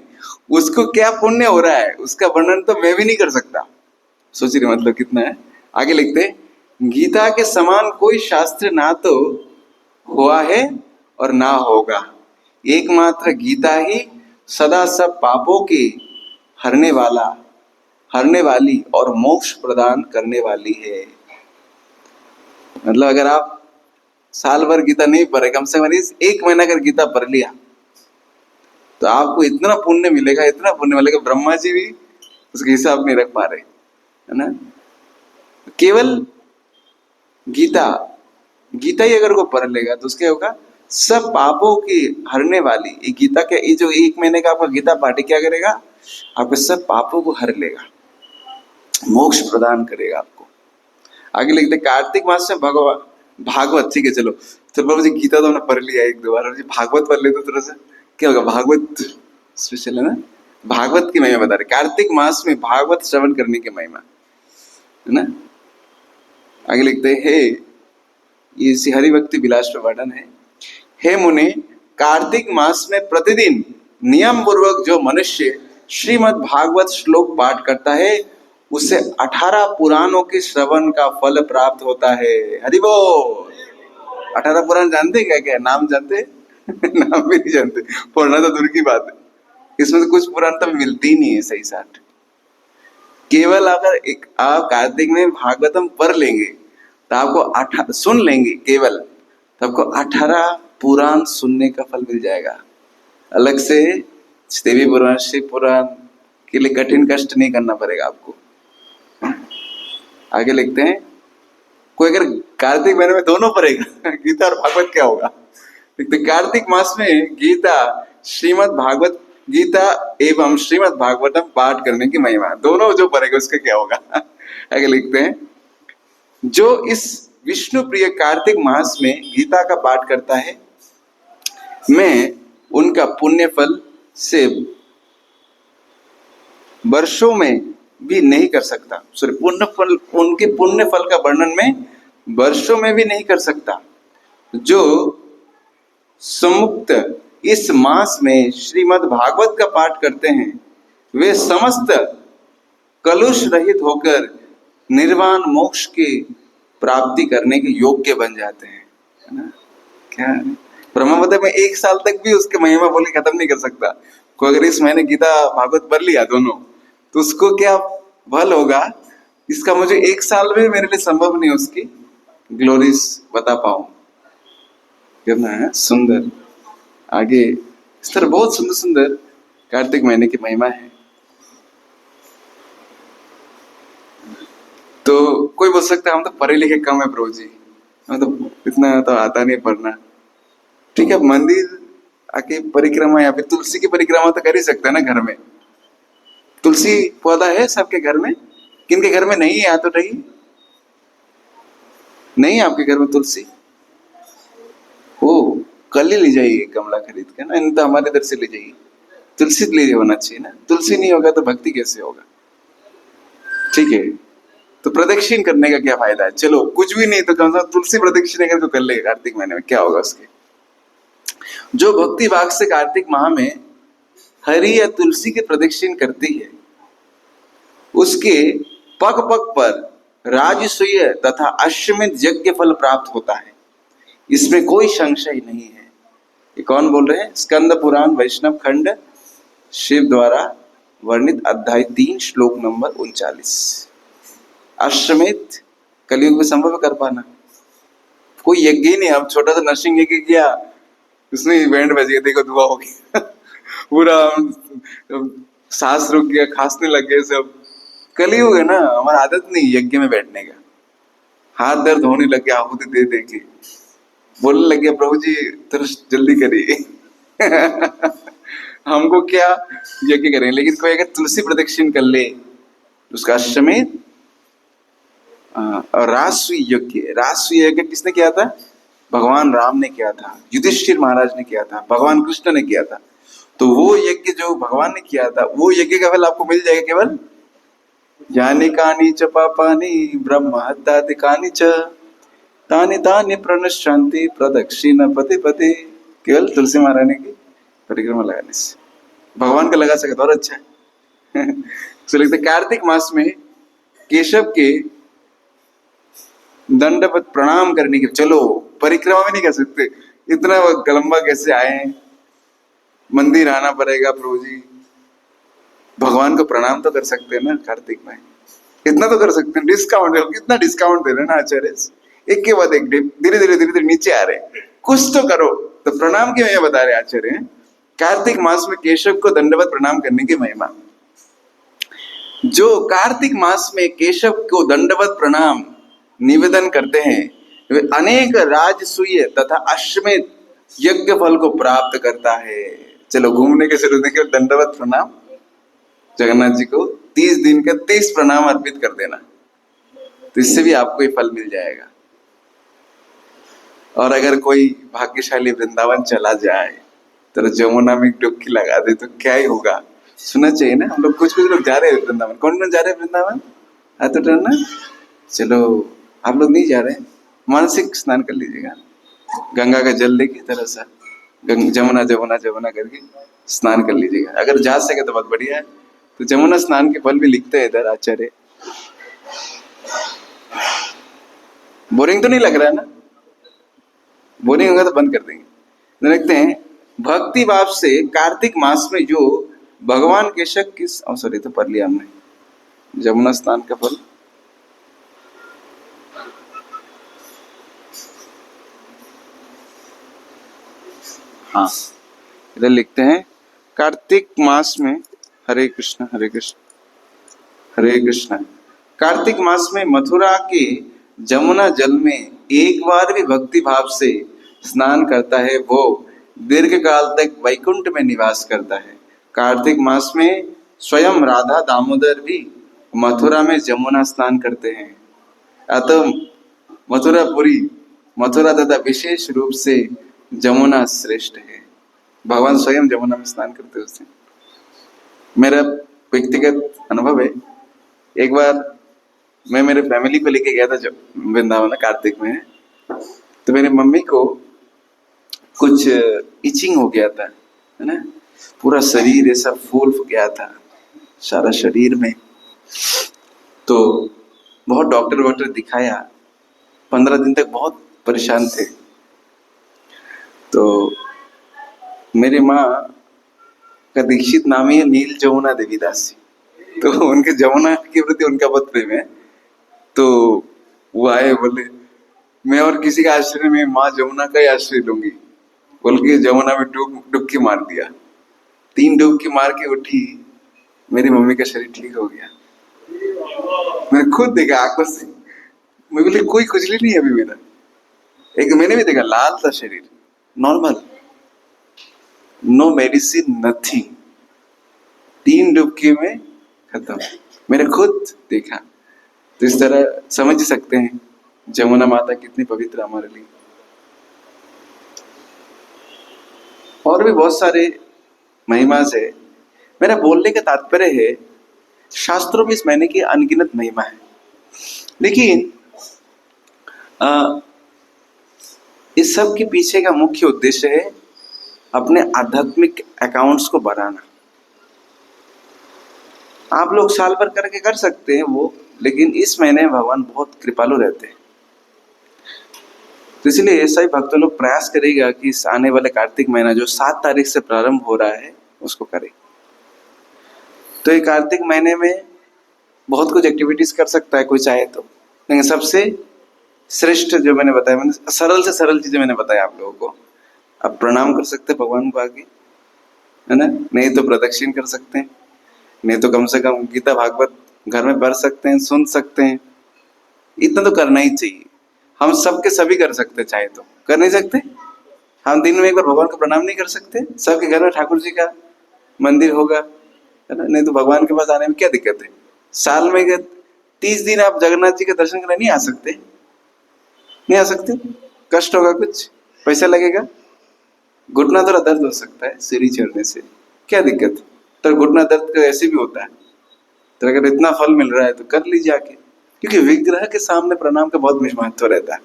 उसको क्या पुण्य हो रहा है, उसका वर्णन तो मैं भी नहीं कर सकता। सोचिए मतलब कितना है। आगे लिखते हैं, गीता के समान कोई शास्त्र ना तो हुआ है और ना होगा। एकमात्र गीता ही सदा सब पापों के हरने वाली और मोक्ष प्रदान करने वाली है। मतलब अगर आप साल भर गीता नहीं पढ़े, कम से कम 1 महीना अगर गीता पढ़ लिया, तो आपको इतना पुण्य मिलेगा, इतना पुण्य मिलेगा, ब्रह्मा जी भी उसके हिसाब नहीं रख पा रहे। है ना। केवल गीता गीता ही अगर को पढ़ लेगा तो उसके होगा सब पापों की हरने वाली ये गीता के, ये जो 1 महीने का आपका गीता पाठ क्या करेगा, आपके सब पापों को हर लेगा, मोक्ष प्रदान करेगा आपको। आगे लिखते कार्तिक मास में भगवान भागवत, ठीक है चलो, तो बाबू जी गीता तो हमने पढ़ लिया 1-2 बार, और जी भागवत पढ़ लेते थोड़ा सा क्या होगा, भागवत स्पेशल है ना, भागवत की महिमा बता रहे, कार्तिक मास में भागवत श्रवण करने की महिमा है ना। आगे लिखते हैं हे, ये इसी हरि भक्ति विलास पर वर्णन है, हे मुने, कार्तिक मास में प्रतिदिन नियम पूर्वक जो मनुष्य श्रीमद् भागवत श्लोक पाठ करता है उसे 18 पुराणों के श्रवण का फल प्राप्त होता है। हरि बोल। 18 पुराण जानते क्या क्या नाम जानते नाम भी नहीं जानते, पढ़ना तो दूर की बात है, इसमें से कुछ पुराण तो मिलती ही नहीं है सही साथ। केवल अगर एक आप कार्तिक में भागवतम पढ़ लेंगे तो आपको 18 सुन लेंगे केवल, तो आपको 18 पुराण सुनने का फल मिल जाएगा। अलग से देवी पुराण शिव पुराण के लिए कठिन कष्ट नहीं करना पड़ेगा आपको। आगे लिखते हैं, कोई अगर कार्तिक महीने में दोनों पढ़ेगा गीता और भागवत क्या होगा, लिखते कार्तिक मास में गीता श्रीमद् भागवत गीता एवं श्रीमद् भागवतम पाठ करने की महिमा, दोनों जो पढ़ेगा उसका क्या होगा। आगे लिखते हैं, जो इस विष्णु प्रिय कार्तिक मास में गीता का पाठ करता है मैं उनका पुण्य फल से वर्षों में भी नहीं कर सकता, सॉरी पुण्य फल, उनके पुण्य फल का वर्णन में वर्षों में भी नहीं कर सकता। जो समुक्त इस मास में श्रीमद् भागवत का पाठ करते हैं वे समस्त कलुष रहित होकर निर्वाण मोक्ष की प्राप्ति करने के योग्य बन जाते हैं, है ना। क्या ब्रह्मवत में 1 साल तक भी उसके महिमा बोले खत्म नहीं कर सकता। कोई अगर इस महीने गीता भागवत पढ़ लिया दोनों तो उसको क्या फल होगा, इसका मुझे 1 साल में मेरे लिए संभव नहीं उसकी ग्लोरीज बता पाऊं। कितना है सुंदर, आगे इस तरह बहुत सुंदर सुंदर कार्तिक महीने की महिमा है। तो कोई बोल सकता है हम तो पढ़े लिखे कम है प्रभु जी, हम तो इतना तो आता नहीं पढ़ना। ठीक है, मंदिर आके परिक्रमा या फिर तुलसी की परिक्रमा तो कर ही सकते हैं ना घर में। तुलसी पौधा है सबके घर में, किनके घर में नहीं है या तो नहीं है आपके घर में तुलसी, ओ कल ही ले जाइए गमला खरीद के ना, नहीं तो हमारे इधर से ले जाइए, तुलसी ले होना चाहिए ना, तुलसी नहीं होगा तो भक्ति कैसे होगा। ठीक है, तो प्रदक्षिण करने का क्या फायदा है, चलो कुछ भी नहीं तो कम से कम तुलसी प्रदक्षिण अगर तो कर ले कार्तिक महीने में, क्या होगा उसके। जो भक्ति भाग से कार्तिक माह में हरि या तुलसी की प्रदक्षिण करती है उसके पग पग पर राजसूय तथा अश्वमेध यज्ञ फल प्राप्त होता है, इसमें कोई संशय नहीं है। ये कौन बोल रहे हैं, स्कंद पुराण वैष्णव खंड शिव द्वारा वर्णित अध्याय 3 श्लोक नंबर 39। अश्वमेध कलयुग में संभव कर पाना, कोई यज्ञ ही नहीं। अब छोटा सा नरसिंह यज्ञ किया, उसमें बैंड बज गया, देखो दुआ हो गई पूरा सांस रुक गया, खांसने लग गए सब। कलयुग है ना, हमारा आदत नहीं यज्ञ में बैठने का, हाथ दर्द होने लग गया आहुति दे दे के, बोलने लग गया प्रभु जी थोड़ा जल्दी करिए हमको क्या यज्ञ करें। लेकिन कोई अगर तुलसी प्रदक्षिण कर ले उसका अश्वमेध और राजसूय यज्ञ, राजसूय यज्ञ किसने किया था, भगवान राम ने किया था, युधिष्ठिर महाराज ने किया था, भगवान कृष्ण ने किया था। तो वो यज्ञ जो भगवान ने किया था वो यज्ञ का फल आपको मिल जाएगा केवल यानी कानी च पापानि ब्रह्म हत्यादिकानि च तानि तानि प्रणश्यन्ति प्रदक्षिण पति पति, केवल तुलसी महारानी की परिक्रमा लगाने से भगवान का लगा सके तो और अच्छा है तो लिखते कार्तिक मास में केशव के दंडवत प्रणाम करने के, चलो परिक्रमा भी नहीं कर सकते, इतना लंबा कैसे आए, मंदिर आना पड़ेगा प्रभु जी, भगवान को प्रणाम तो कर सकते हैं ना कार्तिक में, इतना तो कर सकते हैं। डिस्काउंट, कितना डिस्काउंट दे रहे ना आचार्य, एक के बाद एक धीरे धीरे नीचे आ रहे, कुछ तो करो। तो प्रणाम की महिमा बता रहे आचार्य कार्तिक मास में केशव को दंडवत प्रणाम करने की महिमा। जो कार्तिक मास में केशव को दंडवत प्रणाम निवेदन करते हैं वे अनेक राजसूय तथा अश्वमेध यज्ञ फल को प्राप्त करता है। चलो घूमने के शुरू देखिए, दंडवत प्रणाम जगन्नाथ जी को 30 दिन का 30 प्रणाम अर्पित कर देना, तो इससे भी आपको ये फल मिल जाएगा। और अगर कोई भाग्यशाली वृंदावन चला जाए तो जमुना में डुबकी लगा दे तो क्या ही होगा, सुनना चाहिए ना। हम लोग कुछ लोग जा रहे हैं वृंदावन, कौन कौन जा रहे हैं वृंदावन? तो डरना, चलो आप लोग नहीं जा रहे, मानसिक स्नान कर लीजिएगा, गंगा का जल लेके तरह सा जमुना जमुना जमुना करके स्नान कर लीजिएगा। अगर जा सके तो बहुत बढ़िया है। तो जमुना स्नान के फल भी लिखते हैं इधर आचार्य। बोरिंग तो नहीं लग रहा है ना? बोरिंग होगा तो बंद कर देंगे। लिखते हैं भक्ति भाव से कार्तिक मास में जो भगवान केशव की सॉरी तो पढ़ लिया हमने जमुना स्नान का फल। हाँ, इधर लिखते हैं कार्तिक मास में, हरे कृष्ण हरे कृष्ण हरे कृष्ण। कार्तिक मास में मथुरा के जमुना जल में एक बार भी भक्ति भाव से स्नान करता है वो दीर्घ काल तक वैकुंठ में निवास करता है। कार्तिक मास में स्वयं राधा दामोदर भी मथुरा में जमुना स्नान करते हैं। अतः मथुरापुरी मथुरा तथा विशेष रूप से जमुना श्रेष्ठ है। भगवान स्वयं जमुना में स्नान करते हैं उससे। मेरा व्यक्तिगत अनुभव है, एक बार मैं मेरे फैमिली को लेके गया था जब वृंदावन कार्तिक में, तो मेरी मम्मी को कुछ इचिंग हो गया था, है ना, पूरा शरीर ऐसा फूल गया था सारा शरीर में। तो बहुत डॉक्टर दिखाया, 15 दिन तक बहुत परेशान थे। तो मेरी माँ का दीक्षित नाम ही है नील जमुना देवी दासी, तो उनके जमुना के प्रति उनका बहुत प्रेम है। तो वो आए, बोले मैं और किसी का आश्रय में, माँ जमुना का ही आश्रय लूंगी, बोल के जमुना में डुबकी मार दिया। 3 डुबकी मार के उठी, मेरी मम्मी का शरीर ठीक हो गया। मैंने खुद देखा आंखों से, मैं बोले कोई खुजली नहीं है अभी मेरा। एक मैंने भी देखा लाल था शरीर, नॉर्मल, नो मेडिसिन नथिंग, 3 डुबकी में खत्म। मैंने खुद देखा। तो इस तरह समझ सकते हैं जमुना माता कितनी पवित्र हमारे लिए। और भी बहुत सारे महिमा से मेरा बोलने का तात्पर्य है, शास्त्रों में इस महीने की अनगिनत महिमा है, लेकिन इस सब के पीछे का मुख्य उद्देश्य है अपने आध्यात्मिक अकाउंट्स को बढ़ाना। आप लोग साल भर करके कर सकते हैं वो, लेकिन इस महीने भगवान बहुत कृपालु रहते हैं। तो इसलिए सभी भक्त लोग प्रयास करेगा कि इस आने वाले कार्तिक महीना जो 7 तारीख से प्रारंभ हो रहा है उसको करें। तो ये कार्तिक महीने में बहुत कुछ एक्टिविटीज कर सकता है कोई चाहे तो, लेकिन सबसे श्रेष्ठ जो मैंने बताया, मैंने सरल से सरल चीजें मैंने बताया आप लोगों को। आप प्रणाम कर सकते हैं भगवान को आगे, है ना, नहीं तो प्रदक्षिण कर सकते हैं, नहीं तो कम से कम गीता भागवत घर में पढ़ सकते हैं, सुन सकते हैं। इतना तो करना ही चाहिए। हम सबके सभी कर सकते, चाहे तो कर नहीं सकते। हम दिन में एक बार भगवान को प्रणाम नहीं कर सकते? सबके घर में ठाकुर जी का मंदिर होगा, है ना, नहीं तो भगवान के पास आने में क्या दिक्कत है? साल में 30 दिन आप जगन्नाथ जी के दर्शन करने नहीं आ सकते? नहीं आ सकते? कष्ट होगा, कुछ पैसा लगेगा, घुटना थोड़ा दर्द हो सकता है सीढ़ी चढ़ने से, क्या दिक्कत? तो घुटना दर्द ऐसे भी होता है। तो अगर इतना फल मिल रहा है तो कर लीजिए आके, क्योंकि विग्रह के सामने प्रणाम का बहुत महत्व रहता है।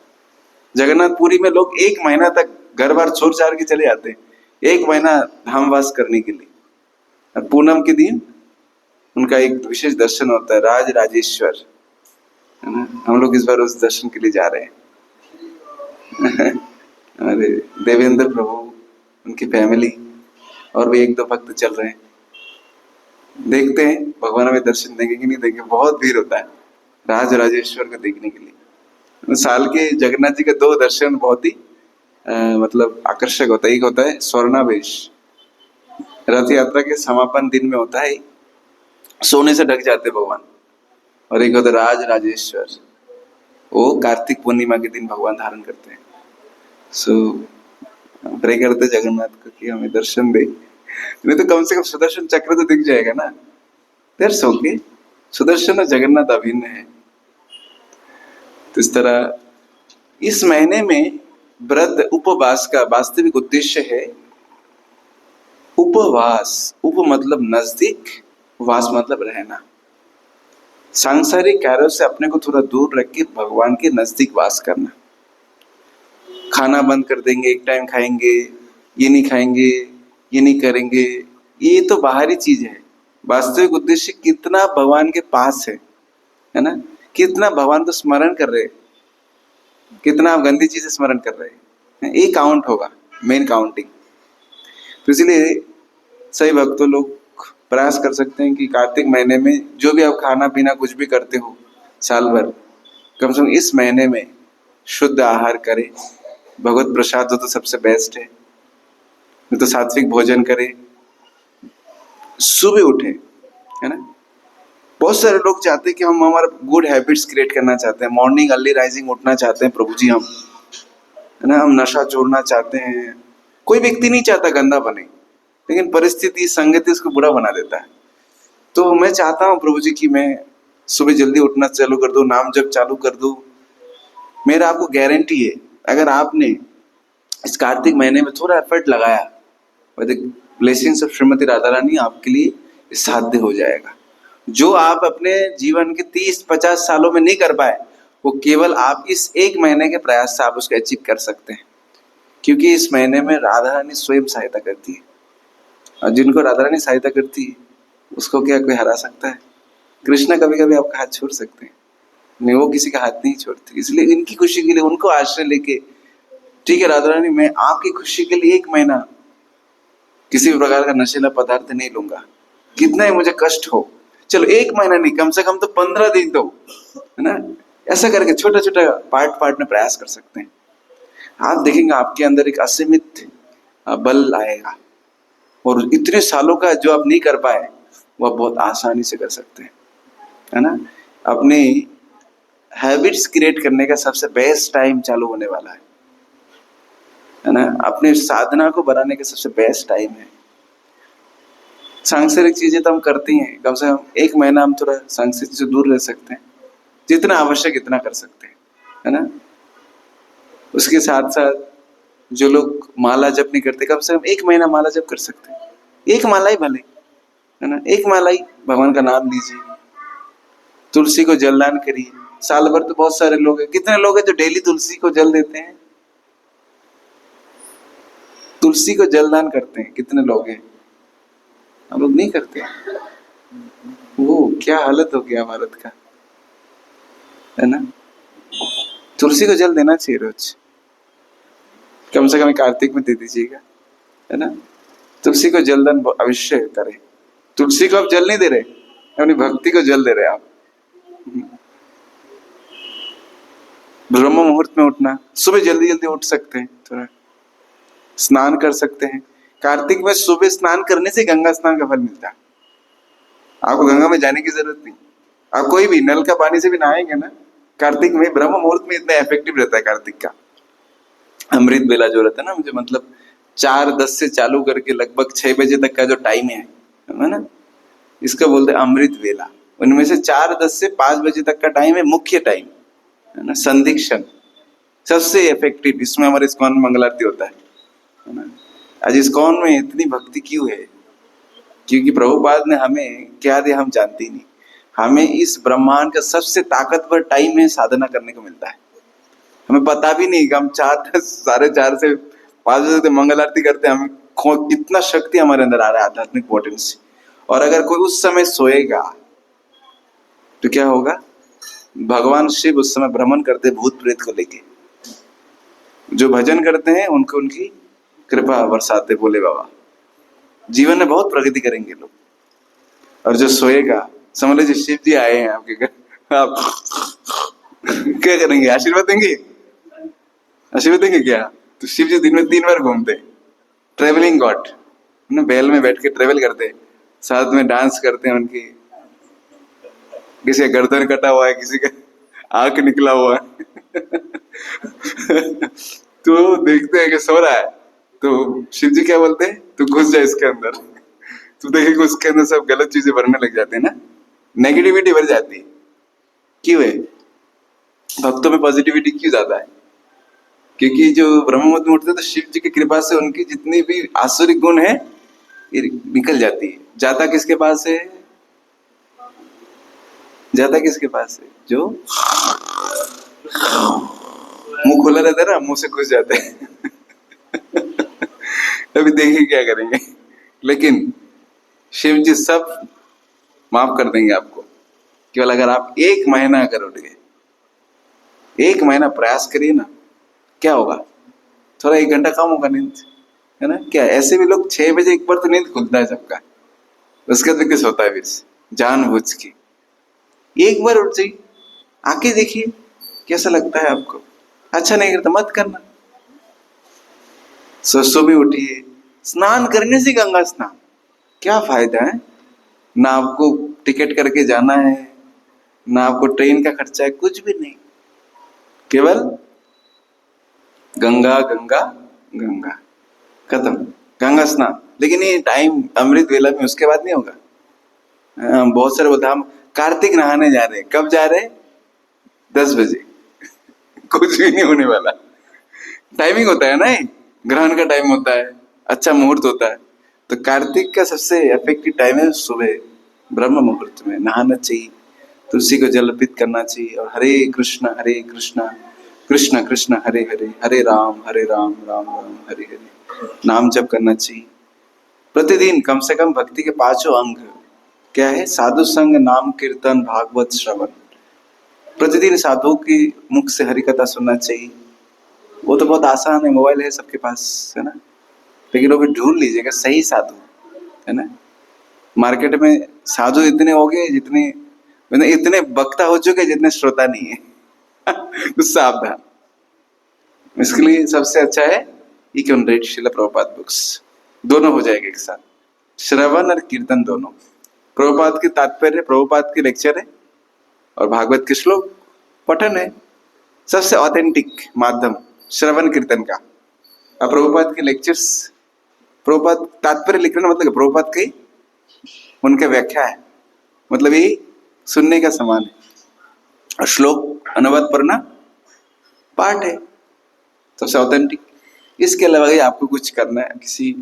जगन्नाथपुरी में लोग 1 महीना तक घर बार छोड़ छाड़ के चले आते हैं, 1 महीना धामवास करने के लिए। और पूनम के दिन उनका एक विशेष दर्शन होता है, राज राजेश्वर, है ना। हम लोग इस बार उस दर्शन के लिए जा रहे हैं। अरे देवेंद्र प्रभु, उनकी फैमिली और भी 1-2 भक्त चल रहे हैं। देखते हैं भगवान हमें दर्शन देंगे कि नहीं देंगे। बहुत भीड़ होता है राज राजेश्वर को देखने के लिए। साल के जगन्नाथ जी के 2 दर्शन बहुत ही मतलब आकर्षक होता है। एक होता है स्वर्णावेश, रथ यात्रा के समापन दिन में होता है, सोने से ढक जाते भगवान। और एक होता राज राजेश्वर, वो कार्तिक पूर्णिमा के दिन भगवान धारण करते हैं। सो प्रे करते जगन्नाथ को कि हमें दर्शन दे, नहीं तो कम से कम सुदर्शन चक्र तो दिख जाएगा ना। दैट्स ओके, सुदर्शन और जगन्नाथ अभिन्न है। तो इस तरह इस महीने में व्रत उपवास का वास्तविक उद्देश्य है उपवास। उप मतलब नजदीक, वास मतलब रहना। सांसारिक कार्यों से अपने को थोड़ा दूर रख के भगवान के नजदीक वास करना। खाना बंद कर देंगे, एक टाइम खाएंगे, ये नहीं खाएंगे, ये नहीं करेंगे, ये तो बाहरी चीज है। वास्तविक उद्देश्य कितना भगवान के पास है ना, कितना भगवान को स्मरण कर रहे, कितना आप गंदी चीजें स्मरण कर रहे हैं, ये काउंट होगा, मेन काउंटिंग। तो इसलिए सही भक्तों लोग प्रयास कर सकते हैं कि कार्तिक महीने में जो भी आप खाना पीना कुछ भी करते हो साल भर, कम से कम इस महीने में शुद्ध आहार करें। भगवत प्रसाद हो तो सबसे बेस्ट है, नहीं तो सात्विक भोजन करें, सुबह उठे, है ना। बहुत सारे लोग चाहते हैं कि हम हमारा गुड हैबिट्स क्रिएट करना चाहते हैं, मॉर्निंग अर्ली राइजिंग उठना चाहते हैं प्रभु जी हम, है ना। हम नशा छोड़ना चाहते हैं। कोई व्यक्ति नहीं चाहता गंदा बने, लेकिन परिस्थिति संगति उसको बुरा बना देता है। तो मैं चाहता हूँ प्रभु जी कि मैं सुबह जल्दी उठना चालू कर दूं, नाम जप चालू कर दूं। मेरा आपको गारंटी है, अगर आपने इस कार्तिक महीने में थोड़ा एफर्ट लगाया, ब्लेसिंग्स ऑफ श्रीमती राधा रानी आपके लिए साध्य हो जाएगा। जो आप अपने जीवन के 30-50 सालों में नहीं कर पाए, वो केवल आप इस एक महीने के प्रयास से आप उसको अचीव कर सकते हैं। क्योंकि इस महीने में राधा रानी स्वयं सहायता करती है, और जिनको राधा रानी सहायता करती है उसको क्या कोई हरा सकता है। कृष्ण कभी कभी आपका हाथ छोड़ सकते हैं, नहीं, वो किसी का हाथ नहीं छोड़ते। इसलिए इनकी खुशी के लिए उनको आश्रय लेके, ठीक है राधा रानी मैं आपकी खुशी के लिए 1 महीना किसी भी प्रकार का नशीला पदार्थ नहीं लूंगा, कितना ही मुझे कष्ट हो, चलो 1 महीना नहीं, कम से कम तो 15 दिन तो, है ना। ऐसा करके छोटा छोटा पार्ट में प्रयास कर सकते हैं। आप देखेंगे आपके अंदर एक असीमित बल आएगा, और इतने सालों का जो आप नहीं कर पाए वह बहुत आसानी से कर सकते हैं, है ना। अपने हैबिट्स क्रिएट करने का सबसे बेस्ट टाइम चालू होने वाला है ना। अपने साधना को बढ़ाने का सबसे बेस्ट टाइम है। सांसारिक चीजें तो हम करते हैं, कम से कम 1 महीना हम थोड़ा सांसारिक से दूर रह सकते हैं, जितना आवश्यक इतना कर सकते हैं, है ना। उसके साथ साथ जो लोग माला जप नहीं करते, कम से कम 1 महीना माला जप कर सकते हैं। 1 माला ही भले, है ना, 1 माला ही भगवान का नाम लीजिए, तुलसी को जलदान करिए। साल भर तो बहुत सारे लोग हैं, कितने लोग हैं जो डेली तुलसी को जल देते हैं, तुलसी को जलदान करते हैं, कितने लोग हैं। हम लोग नहीं करते। वो क्या हालत हो गया भारत का, है ना। तुलसी को जल देना चाहिए रोज, कम से कम कार्तिक में दे दीजिएगा, है ना। तुलसी को जलदान अवश्य करें। तुलसी को आप जल नहीं दे रहे, अपनी भक्ति को जल दे रहे आप। ब्रह्म मुहूर्त में उठना, सुबह जल्दी जल्दी उठ सकते हैं, थोड़ा स्नान कर सकते हैं। कार्तिक में सुबह स्नान करने से गंगा स्नान का फल मिलता है। आपको गंगा में जाने की जरूरत नहीं, आप कोई भी नल का पानी से भी नहाएंगे ना कार्तिक में, ब्रह्म मुहूर्त में इतना इफेक्टिव रहता है कार्तिक का। अमृत बेला जो रहता है ना, मुझे मतलब 4:10 से चालू करके लगभग 6 बजे तक का जो टाइम है ना, इसका बोलते हैं अमृत वेला। उनमें से 4:10 से 5 बजे तक का टाइम है मुख्य टाइम, है ना, संदीक्षण सबसे इफेक्टिव। इसमें हमारे इस्कॉन में मंगल आरती होता है ना। आज इस्कॉन में इतनी भक्ति क्यों है? क्योंकि प्रभुपाद ने हमें क्या दिया हम जानते ही नहीं। हमें इस ब्रह्मांड का सबसे ताकतवर टाइम में साधना करने को मिलता है, हमें पता भी नहीं कि हम 4:30 से 5 बजे तक मंगल आरती करते हैं। हमें कितना शक्ति हमारे अंदर आ रहा है, आध्यात्मिक पोटेंसी। और अगर कोई उस समय सोएगा तो क्या होगा? भगवान शिव उस समय भ्रमण करते भूत प्रेत को लेके, जो भजन करते हैं उनको उनकी कृपा बरसाते बोले बाबा। जीवन में बहुत प्रगति करेंगे लोग। और जो सोएगा, समझ लीजिए शिव जी आए हैं आपके घर, आप क्या करेंगे? आशीर्वाद देंगे? आशीर्वाद देंगे क्या? तो शिव जी दिन में 3 बार घूमते, ट्रेवलिंग गॉड, बैल में बैठ के ट्रेवल करते, साथ में डांस करते हैं उनकी, किसी का गर्दन कटा हुआ है, किसी का आंख निकला हुआ है तो देखते हैं कि सो रहा है, तो शिव जी क्या बोलते हैं, तू घुस जा इसके अंदर। तू देखेगा उसके अंदर सब गलत चीजें भरने लग जाते हैं ना, नेगेटिविटी भर जाती है। क्यों है? भक्तों में पॉजिटिविटी क्यों ज्यादा है? क्योंकि जो ब्रह्म मुहूर्त में उठते तो शिव जी की कृपा से उनकी जितनी भी आसुरिक गुण है ये निकल जाती है। जाता किसके पास है? जाता किसके पास है? जो मुंह खोला रहता है ना, मुंह से घुस जाते हैं अभी देखिए क्या करेंगे। लेकिन शिव जी सब माफ कर देंगे आपको, केवल अगर आप 1 महीना अगर उठ गए, 1 महीना प्रयास करिए ना, क्या होगा? थोड़ा 1 घंटा कम होगा नींद, है ना? क्या ऐसे भी लोग 6 बजे एक बार तो नींद खुलता है सबका, उसके बाद किस होता है फिर जानबूझ के। एक बार उठ जाइए, आके देखिए कैसा लगता है आपको। अच्छा नहीं करता मत करना। सुबह उठिए, स्नान करने से गंगा स्नान क्या फायदा है? ना आपको टिकट करके जाना है, ना आपको ट्रेन का खर्चा है, कुछ भी नहीं, केवल गंगा गंगा गंगा, खत्म। गंगा स्नान। लेकिन ये टाइम अमृत वेला में, उसके बाद नहीं होगा। बहुत सारे बोलते हम कार्तिक नहाने जा रहे हैं। कब जा रहे हैं? 10 बजे कुछ भी नहीं होने वाला। टाइमिंग होता है ना, ग्रहण का टाइम होता है, अच्छा मुहूर्त होता है। तो कार्तिक का सबसे इफेक्टिव टाइम है सुबह ब्रह्म मुहूर्त में नहाना चाहिए, तुलसी को जल अर्पित करना चाहिए और हरे कृष्णा कृष्ण कृष्ण हरे हरे, हरे राम राम राम हरे हरे नाम जप करना चाहिए। प्रतिदिन कम से कम भक्ति के 5 अंग क्या है? साधु संग, नाम कीर्तन, भागवत श्रवण। प्रतिदिन साधु की मुख से हरि कथा सुनना चाहिए। वो तो बहुत आसान है, मोबाइल है सबके पास, है ना? लेकिन वो भी ढूंढ लीजिएगा सही साधु, है ना? मार्केट में साधु इतने हो गए जितने, मतलब इतने वक्ता हो चुके जितने श्रोता नहीं है तो सावधान। इसके लिए सबसे अच्छा है you can read Srila Prabhupada books. दोनों हो जाएगा एक साथ, श्रवण और कीर्तन दोनों। प्रभुपाद के तात्पर्य, प्रभुपाद के लेक्चर है और भागवत के श्लोक पठन है। सबसे ऑथेंटिक माध्यम श्रवण कीर्तन का। अब प्रभुपाद के लेक्चर्स, प्रभुपाद तात्पर्य लिखना मतलब प्रभुपाद की उनका व्याख्या है, मतलब ये सुनने का समान है। और श्लोक अनुवाद पढ़ना पाठ है, सबसे ऑथेंटिक। इसके अलावा ये आपको कुछ करना है, किसी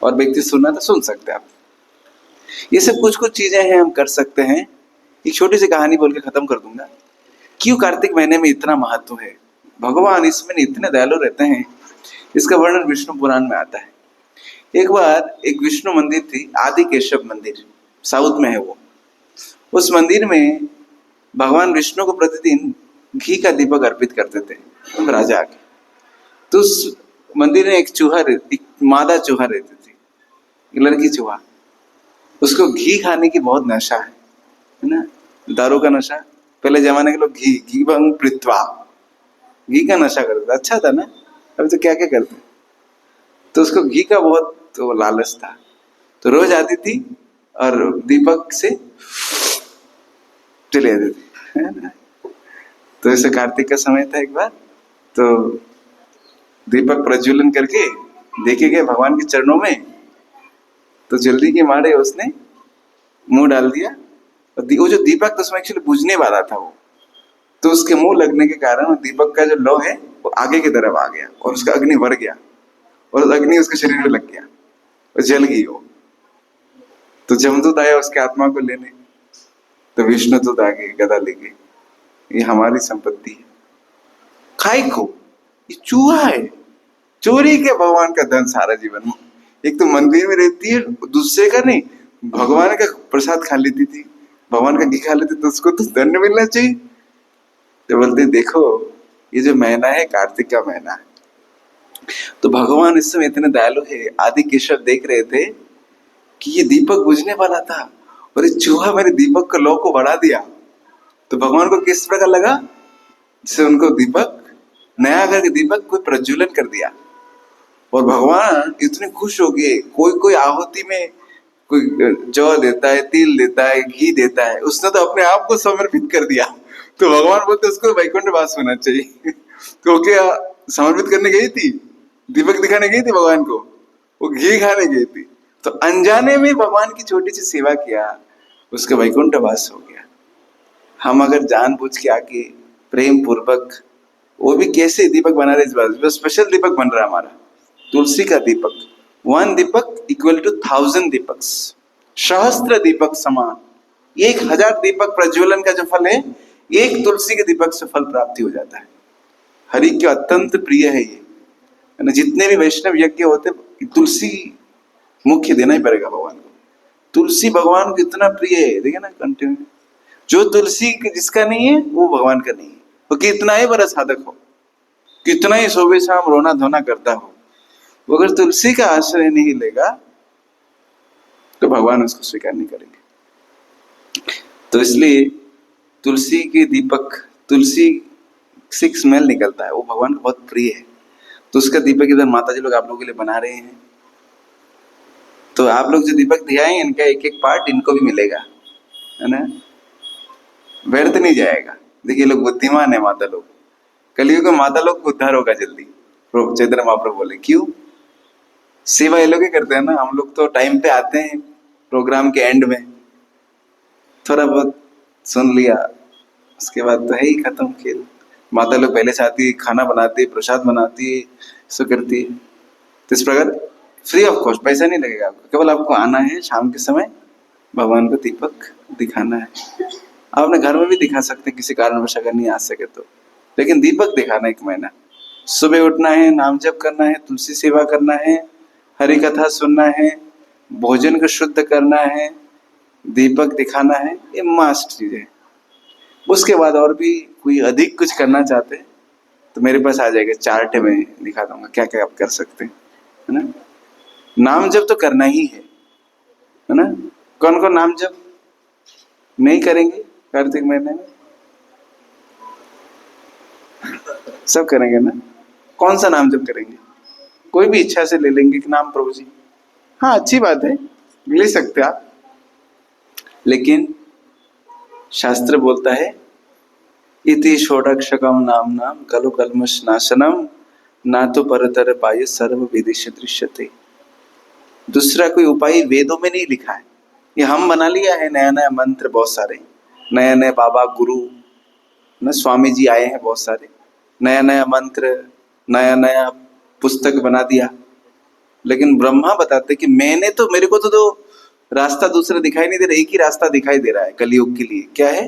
और व्यक्ति सुनना तो सुन सकते हैं आप। ये सब कुछ कुछ चीजें हैं हम कर सकते हैं। एक छोटी सी कहानी बोल के खत्म कर दूंगा। क्यों कार्तिक महीने में इतना महत्व है? भगवान इसमें इतने दयालु रहते हैं, इसका वर्णन विष्णु पुराण में आता है। एक बार एक विष्णु मंदिर थी, आदि केशव मंदिर, साउथ में है वो। उस मंदिर में भगवान विष्णु को प्रतिदिन घी का दीपक अर्पित करते थे राजा आके। तो उस मंदिर में एक चूहा, एक मादा चूहा रहती थी, एक लड़की चूहा। उसको घी खाने की बहुत नशा है ना, दारू का नशा। पहले जमाने के लोग घी भंग पृथ्वा, घी का नशा करते थे, अच्छा था ना। अभी तो क्या क्या करते। तो उसको घी का बहुत तो लालच था, तो रोज आती थी और दीपक से चले आती थी। तो ऐसे कार्तिक का समय था, एक बार तो दीपक प्रज्वलन करके देखे गए भगवान के चरणों में, तो जल्दी के मारे उसने मुंह डाल दिया। और वो जो दीपक था उसमें एक्चुअली बुझने वाला था वो, तो उसके मुंह लगने के कारण दीपक का जो लौ है वो आगे की तरफ आ गया और उसका अग्नि भर गया और अग्नि उसके शरीर में लग गया और जल गई वो। तो जमदूत आया उसके आत्मा को लेने, तो विष्णुदूत आगे गदा लेके, ये हमारी संपत्ति है, खाई को, ये चूहा है, चोरी के भगवान का धन सारा जीवन। एक तो मंदिर में रहती है, दूसरे का नहीं, भगवान का प्रसाद खा लेती थी, भगवान का घी खा लेती, तो उसको तो दंड मिलना चाहिए। तो बोलते देखो ये जो महीना है कार्तिक का महीना है, तो भगवान इस समय इतने दयालु है। आदि केशव देख रहे थे कि ये दीपक बुझने वाला था और ये चूहा मेरे दीपक का लौ को बढ़ा दिया। तो भगवान को किस प्रकार लगा, जैसे उनको दीपक, नया करके दीपक कोई प्रज्वलन कर दिया। और भगवान इतने खुश हो गए। कोई कोई आहुति में कोई जौ देता है, तिल देता है, घी देता है, उसने तो अपने आप को समर्पित कर दिया। तो भगवान बोलते उसको वैकुंठ वास होना चाहिए। तो क्या समर्पित करने गई थी, दीपक दिखाने गई थी भगवान को, वो घी खाने गई थी। तो अनजाने में भगवान की छोटी सी सेवा किया, उसका वैकुंठ वास हो गया। हम अगर जानबूझ के आके प्रेम पूर्वक, वो भी कैसे दीपक बना रहे, इस बार स्पेशल दीपक बन रहा है हमारा, तुलसी का दीपक। 1 दीपक इक्वल टू 1000 दीपक, सहस्त्र दीपक समान। 1000 दीपक प्रज्वलन का जो फल है, एक तुलसी के दीपक से फल प्राप्ति हो जाता है। हरि के अत्यंत प्रिय है ये, है ना। जितने भी वैष्णव यज्ञ होते, तुलसी मुख्य देना ही पड़ेगा भगवान को। तुलसी भगवान को इतना प्रिय है, देखिए ना कंटिन्यू। जो तुलसी जिसका नहीं है वो भगवान का नहीं है। वो कितना ही बड़ा साधक हो, कितना ही सुबह शाम रोना धोना करता हो, वो अगर तुलसी का आश्रय नहीं लेगा तो भगवान उसको स्वीकार नहीं करेंगे। तो इसलिए तुलसी के दीपक, तुलसी से स्मेल निकलता है, वो भगवान को बहुत प्रिय है। तो उसका दीपक इधर माता जी लोग आप लोगों के लिए बना रहे हैं। तो आप लोग जो दीपक दिया है, इनका एक एक पार्ट इनको भी मिलेगा, है ना, व्यर्थ नहीं जाएगा। देखिए लोग बुद्धिमान है माता लोग, कलयुग में माता लोग को उद्धार होगा जल्दी। चैतन्य महाप्रभु बोले क्यों, सेवा ये लोग ही करते हैं ना। हम लोग तो टाइम पे आते हैं, प्रोग्राम के एंड में थोड़ा बहुत सुन लिया, उसके बाद तो है ही खत्म खेल। माता लोग पहले से आती है, खाना बनाती है, प्रसाद बनाती है, सब करती है। तो इस प्रकार फ्री ऑफ कॉस्ट, पैसा नहीं लगेगा आपको, केवल आपको आना है शाम के समय, भगवान को दीपक दिखाना है। आप अपने घर में भी दिखा सकते हैं किसी कारणवश अगर नहीं आ सके तो, लेकिन दीपक दिखाना 1 महीना। सुबह उठना है, नाम जप करना है, तुलसी सेवा करना है, हरि कथा सुनना है, भोजन को शुद्ध करना है, दीपक दिखाना है, ये मस्ट चीज है। उसके बाद और भी कोई अधिक कुछ करना चाहते हैं तो मेरे पास आ जाएगा, चार्ट में दिखा दूंगा क्या क्या आप कर सकते हैं, है ना। नाम जप तो करना ही है ना। कौन कौन नाम जप नहीं करेंगे कार्तिक महीने में? सब करेंगे ना। कौन सा नाम जप करेंगे? कोई भी इच्छा से ले लेंगे कि नाम प्रभु जी, हाँ अच्छी बात है, ले सकते आप। लेकिन शास्त्र बोलता है इति षोडक्षकम नाम नाम कलु कल्मष नाशनम ना तो परतर पाय सर्व विदिश दृश्यते। दूसरा कोई उपाय वेदों में नहीं लिखा है, ये हम बना लिया है। नया नया मंत्र बहुत सारे, नए नए बाबा गुरु ना स्वामी जी आए हैं बहुत सारे, नया नया मंत्र, नया नया पुस्तक बना दिया। लेकिन ब्रह्मा बताते कि मैंने तो, मेरे को तो रास्ता दूसरा दिखाई नहीं दे रहा, एक ही रास्ता दिखाई दे रहा है कलयुग के लिए। क्या है?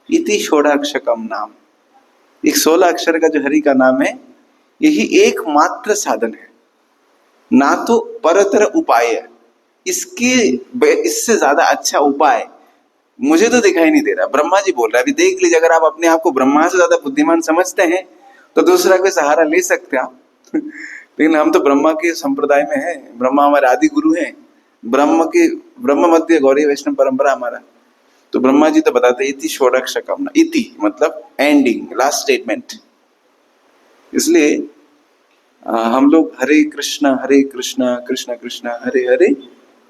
इति षोडक्षकम नाम। एक 16 अक्षर का जो हरि का नाम है, यही एकमात्र साधन है, ना तो परतर उपाय है। इससे ज्यादा अच्छा उपाय मुझे तो दिखाई नहीं दे रहा। ब्रह्मा जी बोल रहा है, अभी देख लीजिए, अगर आप अपने आप को ब्रह्मा से ज्यादा बुद्धिमान समझते हैं तो दूसरा कोई सहारा ले सकते हैं आप। लेकिन हम तो ब्रह्मा के संप्रदाय में हैं, ब्रह्मा हमारे आदि गुरु हैं, ब्रह्म मध्य गौरी वैष्णव परंपरा हमारा। तो ब्रह्मा जी तो बताते इति षोडक्षकम, इति मतलब एंडिंग, लास्ट स्टेटमेंट। इसलिए हम लोग हरे कृष्णा कृष्ण कृष्ण हरे हरे,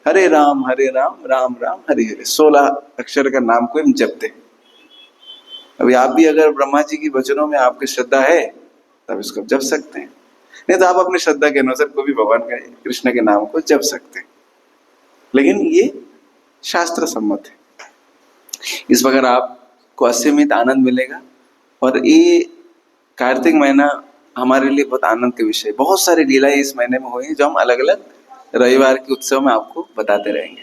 हरे राम राम राम हरे हरे, 16 अक्षर का नाम को हम जपते हैं। अभी आप भी अगर ब्रह्मा जी की वचनों में आपकी श्रद्धा है तब इसको जप सकते हैं, नहीं तो आप अपनी श्रद्धा के अनुसार कोई भी भगवान का कृष्ण के नाम को जप सकते हैं। लेकिन ये शास्त्र सम्मत है। इस प्रकार आपको असीमित आनंद मिलेगा। और ये कार्तिक महीना हमारे लिए बहुत आनंद के विषय, बहुत सारी लीलाएं इस महीने में हुई जो हम अलग अलग रविवार के उत्सव में आपको बताते रहेंगे।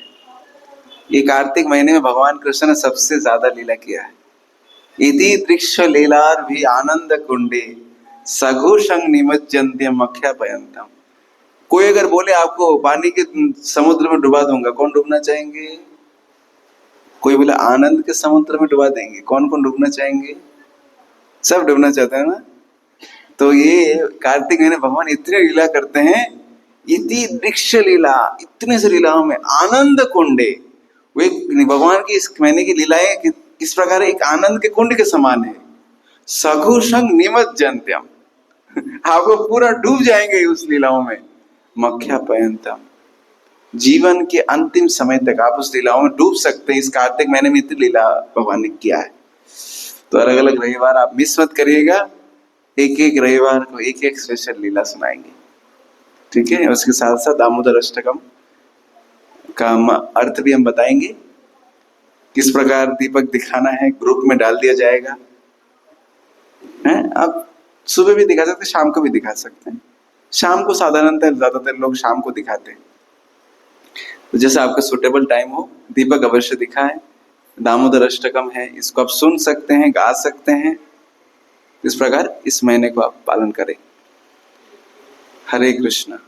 ये कार्तिक महीने में भगवान कृष्ण ने सबसे ज्यादा लीला किया है। इति दृश्य लीलार भी आनंद कुंडे सघोषंग निमज्जन्ते मख्या पयंतम। कोई अगर बोले आपको पानी के समुद्र में डुबा दूंगा, कौन डूबना चाहेंगे? कोई बोले आनंद के समुद्र में डुबा देंगे, कौन कौन डूबना चाहेंगे? सब डूबना चाहते हैं ना। तो ये कार्तिक महीने भगवान इतने लीला करते हैं, इति दृश्य लीला, इतने से लीलाओं में आनंद कुंडे, वो एक भगवान की इस महीने की लीलाएं इस प्रकार एक आनंद के कुंड के समान है। सघोषंग निमज्जन्त्यम, आपको पूरा डूब जाएंगे उस लीलाओं में। मख्या पयंतम, जीवन के अंतिम समय तक आप उस लीलाओं में डूब सकते हैं। इस कार्तिक महीने में इतनी लीला भगवान ने किया है। तो अलग अलग रविवार आप मिस मत करिएगा, एक एक रविवार को एक एक स्पेशल लीला सुनाएंगे, ठीक है। उसके साथ साथ दामोदर अष्टकम का अर्थ भी हम बताएंगे, किस प्रकार दीपक दिखाना है, ग्रुप में डाल दिया जाएगा, हैं। आप सुबह भी दिखा सकते हैं, शाम को भी दिखा सकते हैं। शाम को साधारणतः ज्यादातर लोग शाम को दिखाते हैं, तो जैसे आपका सुटेबल टाइम हो, दीपक अवश्य दिखाएं। दामोदर अष्टकम है, इसको आप सुन सकते हैं, गा सकते हैं। इस प्रकार इस महीने को आप पालन करें। हरे कृष्णा।